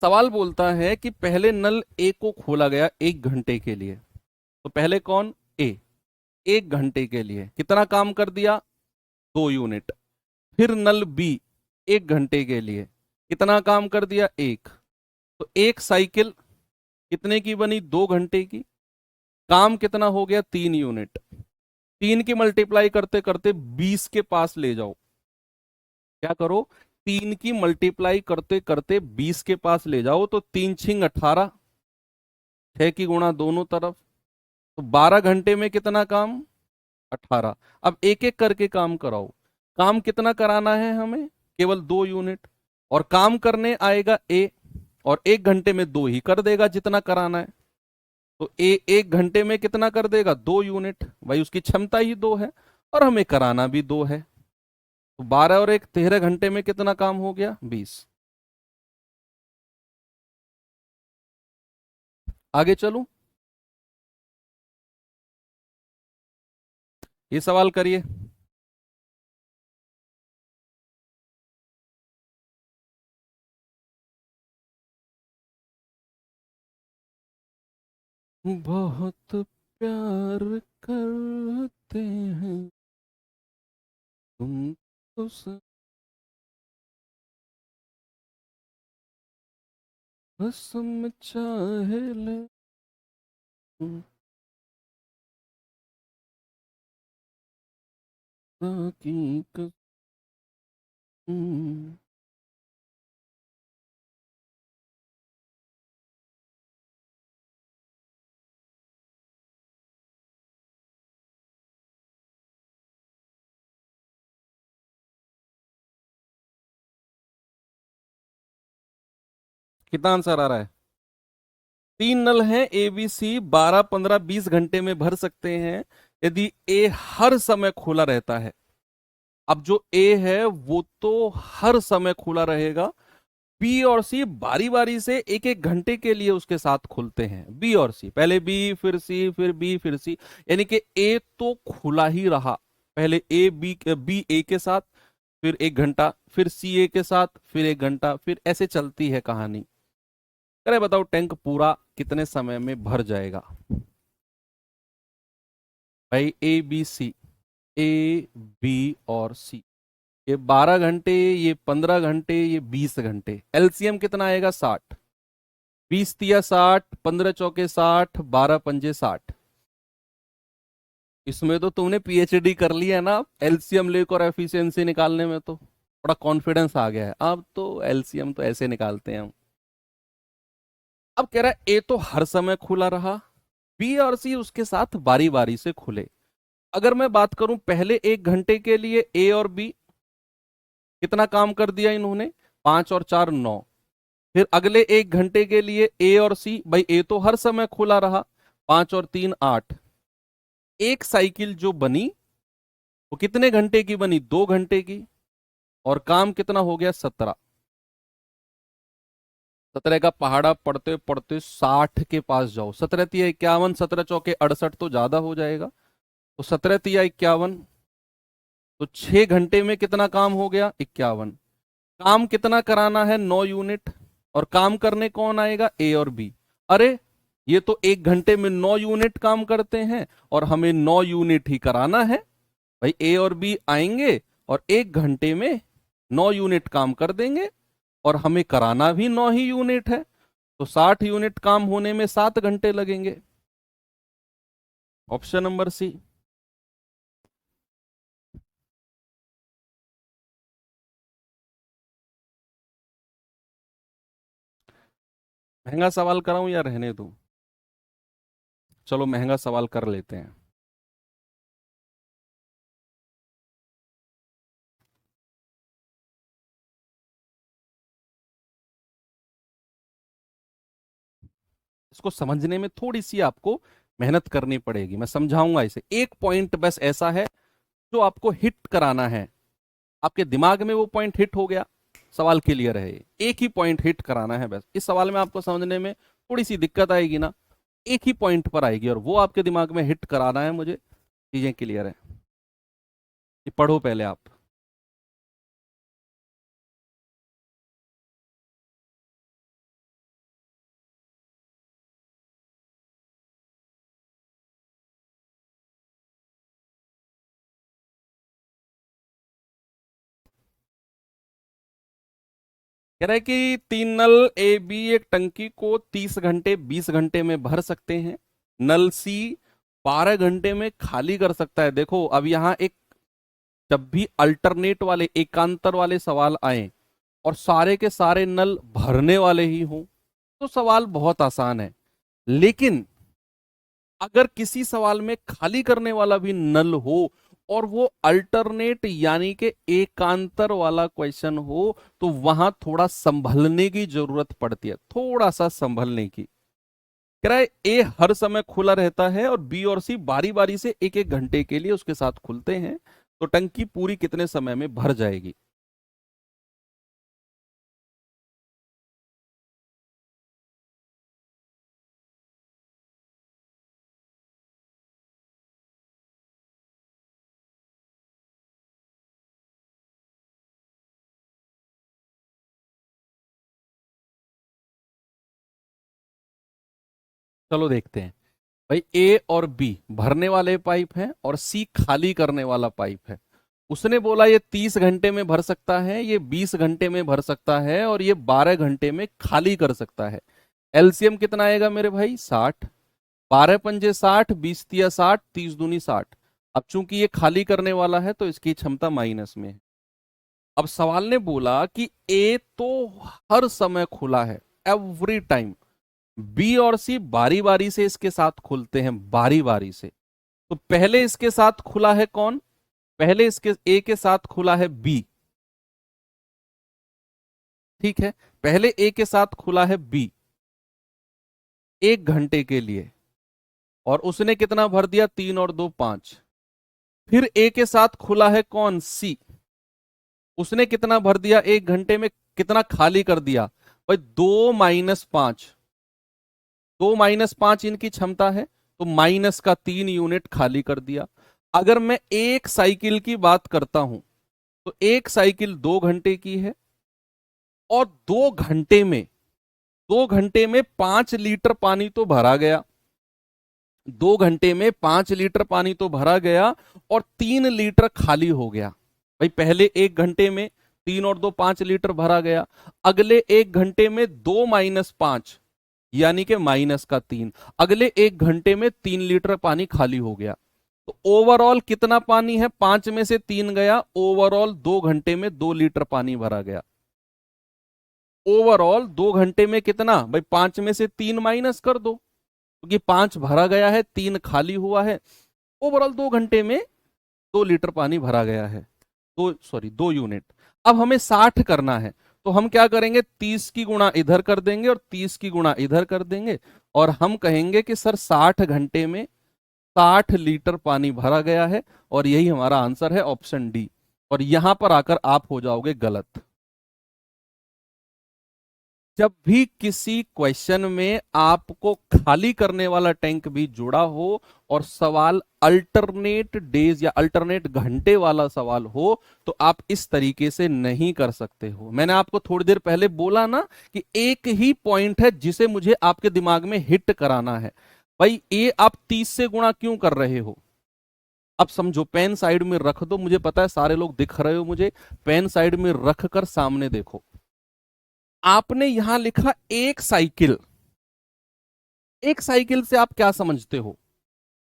सवाल बोलता है कि पहले नल ए को खोला गया 1 घंटे के लिए, तो पहले कौन, ए। 1 घंटे के लिए कितना काम कर दिया, 2 यूनिट। फिर नल बी 1 घंटे के लिए कितना काम कर दिया, 1। तो एक साइकिल कितने की बनी, 2 घंटे की। काम कितना हो गया, 3 यूनिट। 3 की मल्टीप्लाई करते करते 20 के पास ले जाओ। क्या करो, 3 की मल्टीप्लाई करते करते 20 के पास ले जाओ, तो 3 छिंग 18, 6 की गुणा दोनों तरफ। तो 12 घंटे में कितना काम, 18। अब एक एक करके काम कराओ। काम कितना कराना है हमें, केवल 2 यूनिट। और काम करने आएगा ए, और 1 घंटे में 2 ही कर देगा जितना कराना है। तो ए 1 घंटे में कितना कर देगा, 2 यूनिट। भाई उसकी क्षमता ही 2 है और हमें कराना भी 2 है। तो 12 और 1 13 घंटे में कितना काम हो गया, 20। आगे चलूं, ये सवाल करिए। बहुत प्यार करते हैं तुम तो कसम चाहे ले। की कसम। कितना आंसर आ रहा है, 3 नल हैं ए बी सी, 12 15 20 घंटे में भर सकते हैं यदि ए हर समय खुला रहता है। अब जो ए है वो तो हर समय खुला रहेगा। बी और सी बारी बारी से एक एक घंटे के लिए उसके साथ खुलते हैं। बी और सी, पहले बी फिर सी फिर बी फिर सी, यानी कि ए तो खुला ही रहा। पहले ए बी ए के साथ, फिर 1 घंटा, फिर सी ए के साथ, फिर 1 घंटा, फिर ऐसे चलती है कहानी। अरे बताओ टैंक पूरा कितने समय में भर जाएगा। भाई A B C, A B और सी, ये 12 घंटे, ये 15 घंटे, ये 20 घंटे, एलसीएम कितना आएगा, 60। 20 तिया 60, 15 चौके 60, 12 पंजे 60। इसमें तो तुमने पीएचडी कर लिया है ना, एलसीएम लेकर एफिशिएंसी निकालने में तो बड़ा कॉन्फिडेंस आ गया है। अब तो एलसीएम तो ऐसे निकालते हैं हम। अब कह रहा है ए तो हर समय खुला रहा, बी और सी उसके साथ बारी बारी से खुले। अगर मैं बात करूं पहले 1 घंटे के लिए ए और बी कितना काम कर दिया इन्होंने, 5 और 4 9। फिर अगले 1 घंटे के लिए ए और सी, भाई ए तो हर समय खुला रहा, 5 और 3 8। एक साइकिल जो बनी वो कितने घंटे की बनी, 2 घंटे की। और काम कितना हो गया, 17। 17 का पहाड़ा पढ़ते पढ़ते 60 के पास जाओ। 17 तिया 51, 17 चौके 68 तो ज्यादा हो जाएगा। तो 17 तिया 51, तो 6 घंटे में कितना काम हो गया, 51। काम कितना कराना है, 9 यूनिट। और काम करने कौन आएगा, ए और बी। अरे ये तो 1 घंटे में 9 यूनिट काम करते हैं और हमें 9 यूनिट ही कराना है। भाई ए और बी आएंगे और 1 घंटे में 9 यूनिट काम कर देंगे, और हमें कराना भी 9 ही यूनिट है। तो 60 यूनिट काम होने में 7 घंटे लगेंगे। Option number C. महंगा सवाल कराऊं या रहने दूं, चलो महंगा सवाल कर लेते हैं। इसको समझने में थोड़ी सी आपको मेहनत करनी पड़ेगी, मैं समझाऊंगा इसे। एक पॉइंट बस ऐसा है जो आपको हिट कराना है, आपके दिमाग में वो पॉइंट हिट हो गया, सवाल क्लियर है। एक ही पॉइंट हिट कराना है बस। इस सवाल में आपको समझने में थोड़ी सी दिक्कत आएगी ना, एक ही पॉइंट पर आएगी और वो आपके दिमाग में हिट कराना है मुझे। चीजें क्लियर है, ये पढ़ो पहले आप। कह रहा है कि 3 नल ए बी एक टंकी को 30 घंटे 20 घंटे में भर सकते हैं। नल सी 12 घंटे में खाली कर सकता है। देखो अब यहां एक, जब भी अल्टरनेट वाले एकांतर वाले सवाल आए और सारे के सारे नल भरने वाले ही हों तो सवाल बहुत आसान है। लेकिन अगर किसी सवाल में खाली करने वाला भी नल हो और वो अल्टरनेट यानी कि एकांतर वाला क्वेश्चन हो तो वहां थोड़ा संभलने की जरूरत पड़ती है, थोड़ा सा संभलने की। कह रहा है ए हर समय खुला रहता है और बी और सी बारी बारी से एक एक घंटे के लिए उसके साथ खुलते हैं, तो टंकी पूरी कितने समय में भर जाएगी? चलो देखते हैं। भाई ए और बी भरने वाले पाइप हैं और सी खाली करने वाला पाइप है। उसने बोला ये 30 घंटे में भर सकता है, ये 20 घंटे में भर सकता है और ये 12 घंटे में खाली कर सकता है। एलसीएम कितना आएगा मेरे भाई? 60। 12 पंजे 60, 20 तिया 60, 30 दूनी 60। अब चूंकि ये खाली करने वाला है तो इसकी क्षमता माइनस में है। अब सवाल ने बोला कि ए तो हर समय खुला है, एवरी टाइम। बी और सी बारी बारी से इसके साथ खुलते हैं, बारी बारी से। तो पहले इसके साथ खुला है कौन? पहले इसके ए के साथ खुला है बी। ठीक है, पहले ए के साथ खुला है बी 1 घंटे के लिए और उसने कितना भर दिया? 3 और 2 5। फिर ए के साथ खुला है कौन? सी। उसने कितना भर दिया 1 घंटे में? कितना खाली कर दिया भाई? 2 - 5। 2 - 5 इनकी क्षमता है, तो माइनस का 3 यूनिट खाली कर दिया। अगर मैं एक साइकिल की बात करता हूं तो एक साइकिल 2 घंटे की है और 2 घंटे में 5 लीटर पानी तो भरा गया। 2 घंटे में 5 लीटर पानी तो भरा गया और 3 लीटर खाली हो गया। भाई पहले 1 घंटे में 3 और 2 5 लीटर भरा गया, अगले 1 घंटे में 2 - 5 यानी कि -3, अगले 1 घंटे में 3 लीटर पानी खाली हो गया। तो ओवरऑल कितना पानी है? 5 में से 3 गया, ओवरऑल 2 घंटे में 2 लीटर पानी भरा गया। ओवरऑल 2 घंटे में कितना भाई? 5 में से 3 माइनस कर दो, क्योंकि 5 भरा गया है, 3 खाली हुआ है। ओवरऑल 2 घंटे में 2 लीटर पानी भरा गया है, 2 यूनिट। अब हमें 60 करना है, तो हम क्या करेंगे? 30 की गुणा इधर कर देंगे और 30 की गुणा इधर कर देंगे और हम कहेंगे कि सर 60 घंटे में 60 लीटर पानी भरा गया है और यही हमारा आंसर है, ऑप्शन डी। और यहां पर आकर आप हो जाओगे गलत। जब भी किसी क्वेश्चन में आपको खाली करने वाला टैंक भी जुड़ा हो और सवाल अल्टरनेट डेज या अल्टरनेट घंटे वाला सवाल हो तो आप इस तरीके से नहीं कर सकते हो। मैंने आपको थोड़ी देर पहले बोला ना कि एक ही पॉइंट है जिसे मुझे आपके दिमाग में हिट कराना है। भाई ये आप 30 से गुणा क्यों कर रहे हो? अब समझो, पेन साइड में रख दो, मुझे पता है सारे लोग दिख रहे हो मुझे, पेन साइड में रख कर सामने देखो। आपने यहां लिखा एक साइकिल। एक साइकिल से आप क्या समझते हो?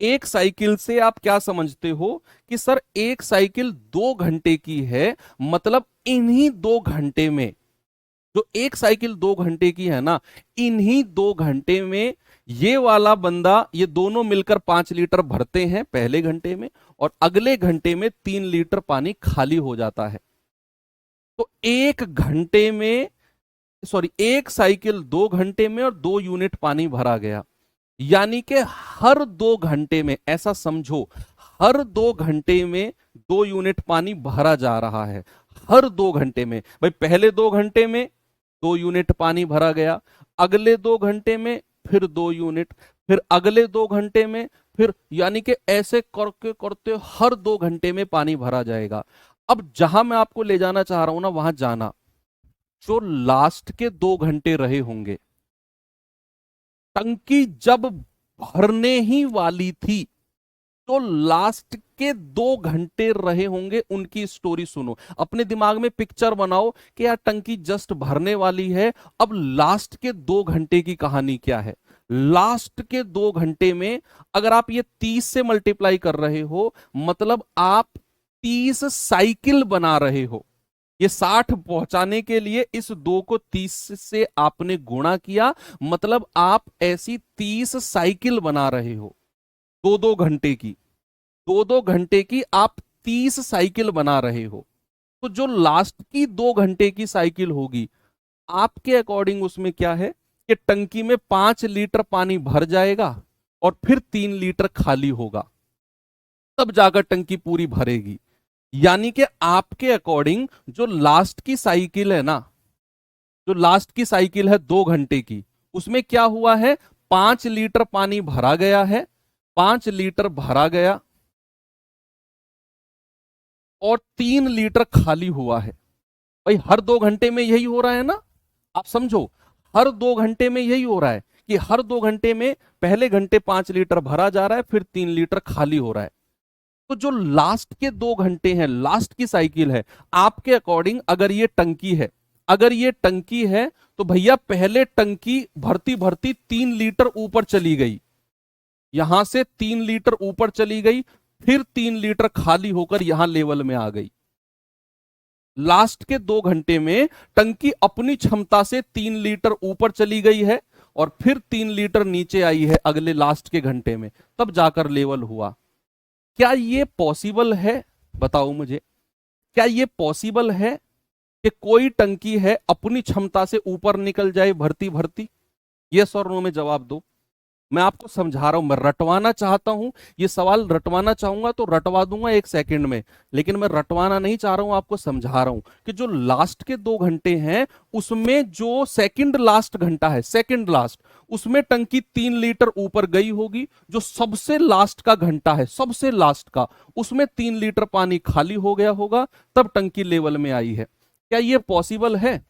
एक साइकिल से आप क्या समझते हो कि सर एक साइकिल 2 घंटे की है, मतलब इन्हीं 2 घंटे में, जो एक साइकिल 2 घंटे की है ना, इन्हीं 2 घंटे में ये वाला बंदा, ये दोनों मिलकर 5 लीटर भरते हैं पहले घंटे में और अगले घंटे में 3 लीटर पानी खाली हो जाता है। तो एक घंटे में, सॉरी, एक साइकिल 2 घंटे में और 2 यूनिट पानी भरा गया, यानी कि हर 2 घंटे में, ऐसा समझो, हर 2 घंटे में 2 यूनिट पानी भरा जा रहा है। हर 2 घंटे में भाई, पहले 2 घंटे में 2 यूनिट पानी भरा गया, अगले 2 घंटे में फिर 2 यूनिट, फिर अगले 2 घंटे में फिर, यानी कि ऐसे करके करते हर 2 घंटे में पानी भरा जाएगा। अब जहां मैं आपको ले जाना चाह रहा हूं ना, वहां जाना, जो लास्ट के 2 घंटे रहे होंगे, टंकी जब भरने ही वाली थी, तो लास्ट के 2 घंटे रहे होंगे उनकी स्टोरी सुनो। अपने दिमाग में पिक्चर बनाओ कि यार टंकी जस्ट भरने वाली है, अब लास्ट के 2 घंटे की कहानी क्या है। लास्ट के 2 घंटे में अगर आप ये 30 से मल्टीप्लाई कर रहे हो, मतलब आप 30 साइकिल बना रहे हो। ये 60 पहुंचाने के लिए इस 2 को 30 से आपने गुणा किया, मतलब आप ऐसी 30 साइकिल बना रहे हो। 2-2 घंटे की, 2-2 घंटे की आप 30 साइकिल बना रहे हो। तो जो लास्ट की 2 घंटे की साइकिल होगी, आपके अकॉर्डिंग उसमें क्या है कि टंकी में 5 लीटर पानी भर जाएगा और फिर 3 लीटर खाली होगा, तब जाकर टंकी पूरी भरेगी। यानी कि आपके अकॉर्डिंग जो लास्ट की साइकिल है ना, जो लास्ट की साइकिल है 2 घंटे की, उसमें क्या हुआ है, 5 लीटर पानी भरा गया है, 5 लीटर भरा गया और 3 लीटर खाली हुआ है। भाई हर 2 घंटे में यही हो रहा है ना, आप समझो, हर 2 घंटे में यही हो रहा है कि हर 2 घंटे में पहले घंटे 5 लीटर भरा जा रहा है, फिर 3 लीटर खाली हो रहा है। तो जो लास्ट के 2 घंटे हैं, लास्ट की साइकिल है, आपके अकॉर्डिंग अगर ये टंकी है, अगर ये टंकी है तो भैया पहले टंकी भरती भरती 3 लीटर ऊपर चली गई, यहां से 3 लीटर ऊपर चली गई, फिर 3 लीटर खाली होकर यहां लेवल में आ गई। लास्ट के 2 घंटे में टंकी अपनी क्षमता से 3 लीटर ऊपर चली गई है और फिर 3 लीटर नीचे आई है अगले लास्ट के घंटे में, तब जाकर लेवल हुआ। क्या ये पॉसिबल है, बताओ मुझे, क्या ये पॉसिबल है कि कोई टंकी है अपनी क्षमता से ऊपर निकल जाए भरती भरती? यस और नो में जवाब दो। मैं आपको समझा रहा हूं, मैं रटवाना चाहता हूं, ये सवाल रटवाना चाहूंगा तो रटवा दूंगा 1 सेकंड में, लेकिन मैं रटवाना नहीं चाह रहा हूं, आपको समझा रहा हूं कि जो लास्ट के 2 घंटे हैं उसमें जो सेकंड लास्ट घंटा है, सेकंड लास्ट, उसमें टंकी 3 लीटर ऊपर गई होगी। जो सबसे लास्ट का घंटा है, सबसे लास्ट का, उसमें 3 लीटर पानी खाली हो गया होगा, तब टंकी लेवल में आई है। क्या ये पॉसिबल है?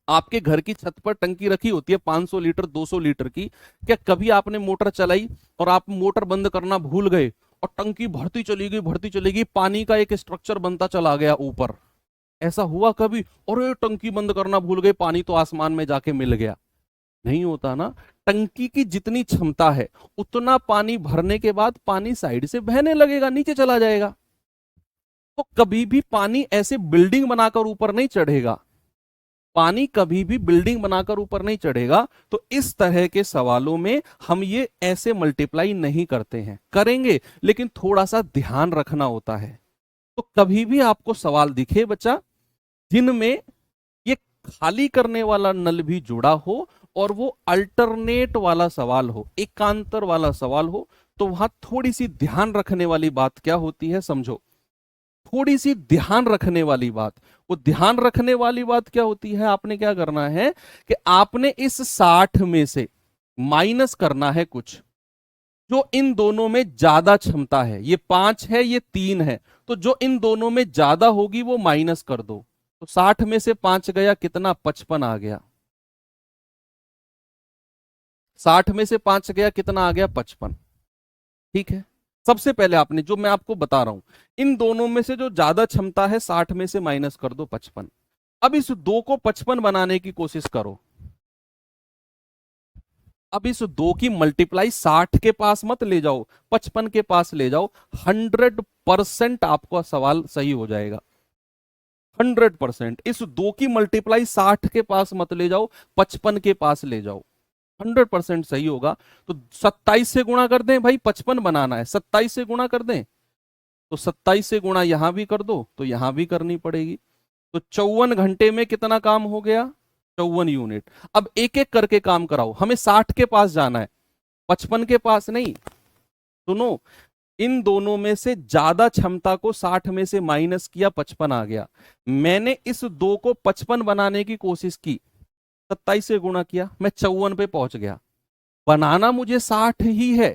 आपके घर की छत पर टंकी रखी होती है 500 लीटर 200 लीटर की, क्या कभी आपने मोटर चलाई और आप मोटर बंद करना भूल गए और टंकी भरती चली गई, भरती चली गई, पानी का एक स्ट्रक्चर बनता चला गया ऊपर? ऐसा हुआ कभी? और टंकी बंद करना भूल गए, पानी तो आसमान में जाके मिल गया? नहीं होता ना। टंकी की जितनी क्षमता है उतना पानी भरने के बाद पानी साइड से बहने लगेगा, नीचे चला जाएगा। तो कभी भी पानी ऐसे बिल्डिंग बनाकर ऊपर नहीं चढ़ेगा, पानी कभी भी बिल्डिंग बनाकर ऊपर नहीं चढ़ेगा। तो इस तरह के सवालों में हम ये ऐसे मल्टीप्लाई नहीं करते हैं, करेंगे लेकिन थोड़ा सा ध्यान रखना होता है। तो कभी भी आपको सवाल दिखे बच्चा जिनमें ये खाली करने वाला नल भी जुड़ा हो और वो अल्टरनेट वाला सवाल हो, एकांतर वाला सवाल हो, तो वहां थोड़ी सी ध्यान रखने वाली बात क्या होती है, समझो। थोड़ी सी ध्यान रखने वाली बात, वो ध्यान रखने वाली बात क्या होती है, आपने क्या करना है कि आपने इस 60 में से माइनस करना है कुछ जो इन दोनों में ज्यादा क्षमता है। ये 5 है, ये 3 है, तो जो इन दोनों में ज्यादा होगी वो माइनस कर दो। तो 60 में से 5 गया, कितना? 55 आ गया। 60 में से 5 गया, कितना आ गया? 55। ठीक है, सबसे पहले आपने, जो मैं आपको बता रहा हूं, इन दोनों में से जो ज्यादा क्षमता है 60 में से माइनस कर दो 55। अब इस 2 को 55 बनाने की कोशिश करो। अब इस 2 की मल्टीप्लाई 60 के पास मत ले जाओ, 55 के पास ले जाओ। 100% आपका सवाल सही हो जाएगा। 100%। इस 2 की मल्टीप्लाई 60 के पास मत ले जाओ, 55 के पास ले जाओ, 100% सही होगा। तो 27 से गुणा कर दें भाई, 55 बनाना है, 27 से गुणा कर दें। तो 27 से गुणा यहां भी कर दो तो यहां भी करनी पड़ेगी। तो 54 घंटे में कितना काम हो गया? 54 यूनिट। अब एक एक करके काम कराओ, हमें 60 के पास जाना है, 55 के पास नहीं। सुनो, इन दोनों में से ज्यादा क्षमता को 60 में से माइनस किया, 55 आ गया। मैंने इस 2 को 55 बनाने की कोशिश की, 27 से गुणा किया, मैं 54 पे पहुंच गया। बनाना मुझे 60 ही है।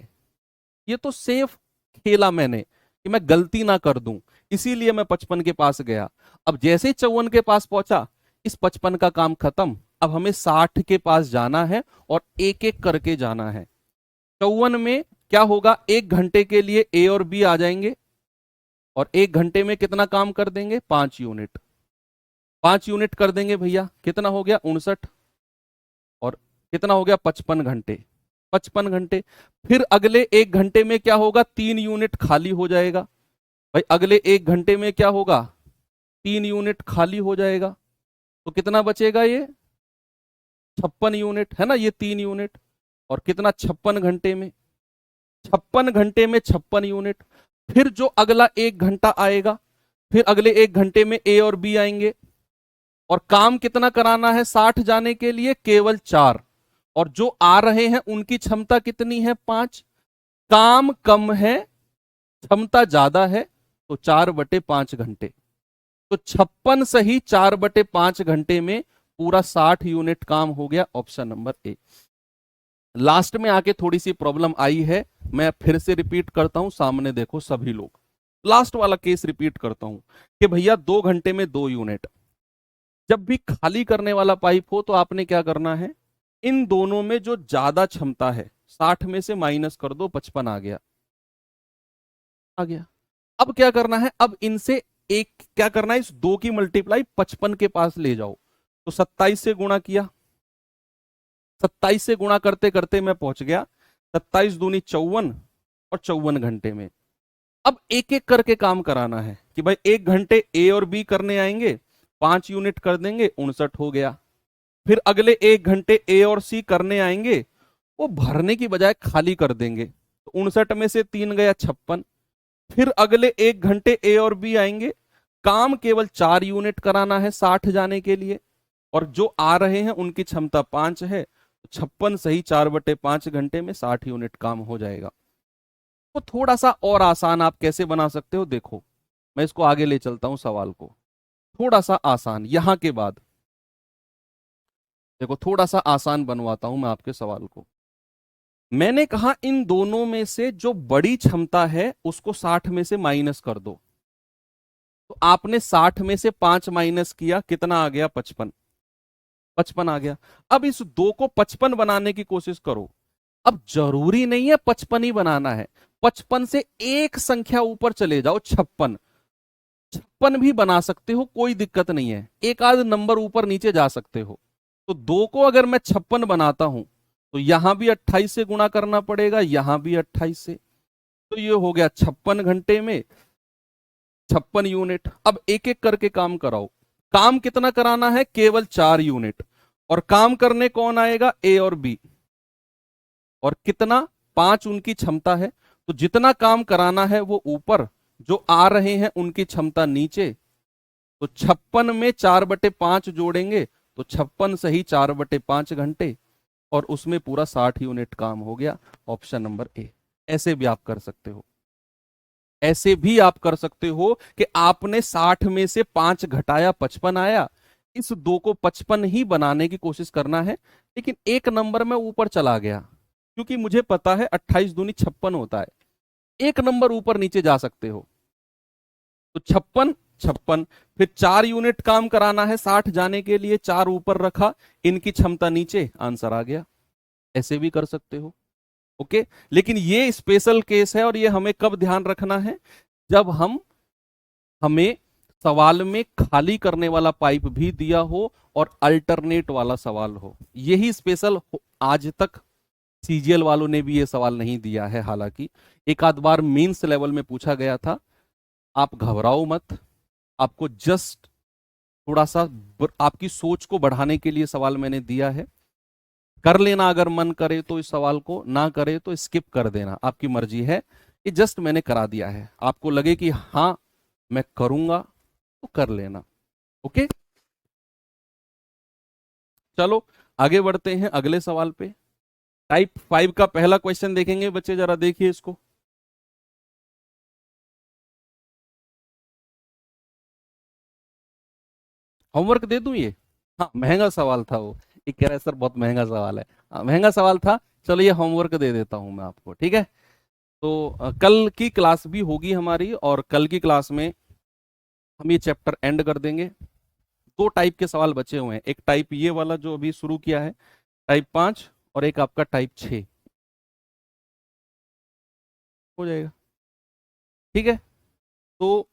ये तो सेफ खेला मैंने कि मैं गलती ना कर दूं, इसीलिए मैं 55 के पास गया। अब जैसे ही 54 के पास पहुंचा, इस 55 का काम खत्म। अब हमें 60 के पास जाना है और एक एक करके जाना है। 54 में क्या होगा, 1 घंटे के लिए ए और बी आ जाएंगे और 1 घंटे में कितना काम कर देंगे, 5 यूनिट। 5 यूनिट कर देंगे भैया, कितना हो गया 59, और कितना हो गया 55 घंटे। 55 घंटे। फिर अगले 1 घंटे में क्या होगा, 3 यूनिट खाली हो जाएगा। भाई अगले 1 घंटे में क्या होगा, 3 यूनिट खाली हो जाएगा। तो कितना बचेगा, ये 56 यूनिट है ना, ये 3 यूनिट। और कितना 56 घंटे में, 56 घंटे में 56 यूनिट। फिर जो अगला 1 घंटा आएगा, फिर अगले 1 घंटे में ए और बी आएंगे, और काम कितना कराना है 60 जाने के लिए, केवल 4। और जो आ रहे हैं उनकी क्षमता कितनी है, 5। काम कम है, क्षमता ज्यादा है, तो 4/5 घंटे। तो 56 सही 4/5 घंटे में पूरा 60 यूनिट काम हो गया। Option number A. लास्ट में आके थोड़ी सी प्रॉब्लम आई है, मैं फिर से रिपीट करता हूं, सामने देखो सभी लोग। लास्ट वाला केस रिपीट करता हूं कि भैया 2 घंटे में 2 यूनिट। जब भी खाली करने वाला पाइप हो तो आपने क्या करना है, इन दोनों में जो ज्यादा क्षमता है 60 में से माइनस कर दो, 55 आ गया। आ गया। अब क्या करना है, अब इनसे एक क्या करना है, इस 2 की मल्टीप्लाई 55 के पास ले जाओ। तो 27 से गुणा किया, 27 से गुणा करते करते मैं पहुंच गया 27 दूनी 54, और 54 घंटे में। अब एक एक करके काम कराना है कि भाई 1 घंटे ए और बी करने आएंगे, 5 यूनिट कर देंगे, 59 हो गया। फिर अगले 1 घंटे ए और सी करने आएंगे, वो भरने की बजाय खाली कर देंगे, तो 59 में से 3 गया 56। फिर अगले 1 घंटे ए और बी आएंगे, काम केवल 4 यूनिट कराना है 60 जाने के लिए, और जो आ रहे हैं उनकी क्षमता 5 है, 56 सही 4/5 घंटे में 60 यूनिट काम हो जाएगा। तो थोड़ा सा और आसान आप कैसे बना सकते हो, देखो मैं इसको आगे ले चलता हूं सवाल को, थोड़ा सा आसान यहां के बाद। देखो थोड़ा सा आसान बनवाता हूं मैं आपके सवाल को। मैंने कहा इन दोनों में से जो बड़ी क्षमता है उसको 60 में से माइनस कर दो। तो आपने 60 में से 5 माइनस किया, कितना आ गया 55। 55 आ गया। अब इस 2 को 55 बनाने की कोशिश करो। अब जरूरी नहीं है 55 ही बनाना है, 55 से एक संख्या ऊपर चले जाओ, 56। 56 भी बना सकते हो, कोई दिक्कत नहीं है, एक आध नंबर ऊपर नीचे जा सकते हो। तो 2 को अगर मैं 56 बनाता हूं तो यहां भी 28 से गुणा करना पड़ेगा, यहां भी 28 से। तो ये हो गया 56 घंटे में 56 यूनिट। अब एक एक करके काम कराओ। काम कितना कराना है, केवल 4 यूनिट। और काम करने कौन आएगा, ए और बी। और कितना, 5 उनकी क्षमता है, तो जितना काम कराना है वो ऊपर, जो आ रहे हैं उनकी क्षमता नीचे। तो 56 में 4/5 जोड़ेंगे तो 56 सही 4/5 घंटे, और उसमें पूरा 60 यूनिट काम हो गया। Option number A. ऐसे भी आप कर सकते हो, ऐसे भी आप कर सकते हो कि आपने 60 में से 5 घटाया, 55 आया। इस 2 को 55 ही बनाने की कोशिश करना है, लेकिन एक नंबर में ऊपर चला गया, क्योंकि मुझे पता है 28 दूनी 56 होता है। एक नंबर ऊपर नीचे जा सकते हो, तो 56 56। फिर 4 यूनिट काम कराना है 60 जाने के लिए, 4 ऊपर रखा, इनकी क्षमता नीचे, आंसर आ गया। ऐसे भी कर सकते हो। ओके, लेकिन ये स्पेशल केस है, और ये हमें कब ध्यान रखना है, जब हमें सवाल में खाली करने वाला पाइप भी दिया हो और अल्टरनेट वाला सवाल हो। यही स्पेशल आज तक सीजीएल वालों ने भी ये सवाल नहीं दिया है, हालांकि एक आध बार मेंस लेवल में पूछा गया था। आप घबराओ मत, आपको जस्ट थोड़ा सा आपकी सोच को बढ़ाने के लिए सवाल मैंने दिया है। कर लेना अगर मन करे तो इस सवाल को, ना करे तो स्किप कर देना, आपकी मर्जी है। ये जस्ट मैंने करा दिया है, आपको लगे कि हाँ मैं करूंगा तो कर लेना। ओके, चलो आगे बढ़ते हैं अगले सवाल पे। टाइप 5 का पहला क्वेश्चन देखेंगे बच्चे, जरा देखिए इसको। होमवर्क दे दूं ये? हाँ महंगा सवाल था वो, ये कह रहा है सर बहुत महंगा सवाल है। हाँ, महंगा सवाल था, चलो ये होमवर्क दे देता हूं मैं आपको, ठीक है। तो कल की क्लास भी होगी हमारी, और कल की क्लास में हम ये चैप्टर एंड कर देंगे। 2 टाइप के सवाल बचे हुए हैं, एक टाइप ये वाला जो अभी शुरू किया है टाइप 5, और एक आपका टाइप 6। हो जाएगा। ठीक है, तो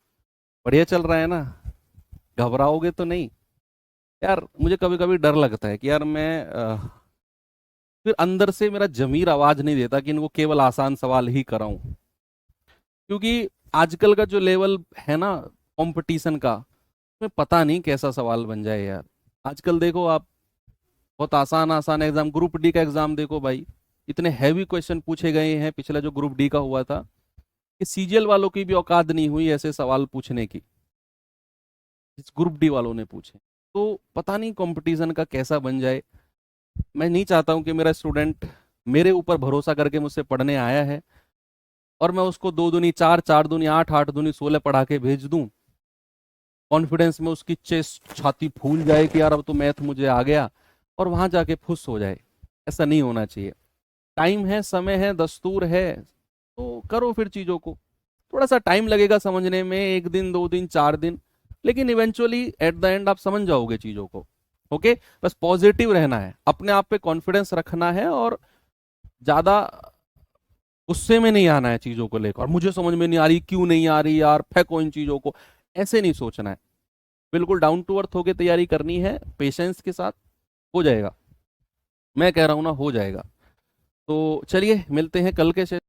बढ़िया चल रहा है ना, घबराओगे तो नहीं? यार मुझे कभी कभी डर लगता है कि यार मैं फिर अंदर से मेरा जमीर आवाज नहीं देता कि इनको केवल आसान सवाल ही कराऊं, क्योंकि आजकल का जो लेवल है ना कंपटीशन का, मैं पता नहीं कैसा सवाल बन जाए यार। आजकल देखो आप, बहुत आसान आसान एग्जाम, ग्रुप डी का एग्जाम देखो भाई, इतने हैवी क्वेश्चन पूछे गए हैं पिछला जो ग्रुप डी का हुआ था, कि सीजीएल वालों की भी औकात नहीं हुई ऐसे सवाल पूछने की, जिस ग्रुप डी वालों ने पूछे। तो पता नहीं कंपटीशन का कैसा बन जाए। मैं नहीं चाहता हूं कि मेरा स्टूडेंट मेरे ऊपर भरोसा करके मुझसे पढ़ने आया है और मैं उसको 2 दूनी 4, 4 दूनी 8, 8 दूनी 16 पढ़ा के भेज दूं, कॉन्फिडेंस में उसकी चेस्ट छाती फूल जाए कि यार अब तो मैथ मुझे आ गया, और वहां जाके फुस हो जाए। ऐसा नहीं होना चाहिए। टाइम है, समय है, दस्तूर है, तो करो फिर चीजों को। थोड़ा सा टाइम लगेगा समझने में, 1 दिन 2 दिन 4 दिन, लेकिन इवेंचुअली एट द एंड आप समझ जाओगे चीजों को। ओके, बस पॉजिटिव रहना है, अपने आप पे कॉन्फिडेंस रखना है, और ज्यादा गुस्से में नहीं आना है चीजों को लेकर, और मुझे समझ में नहीं आ रही, क्यों नहीं आ रही यार, फेंको इन चीजों को, ऐसे नहीं सोचना है। बिल्कुल डाउन टू अर्थ होके तैयारी करनी है, पेशेंस के साथ। हो जाएगा, मैं कह रहा हूं ना, हो जाएगा। तो चलिए मिलते हैं कल के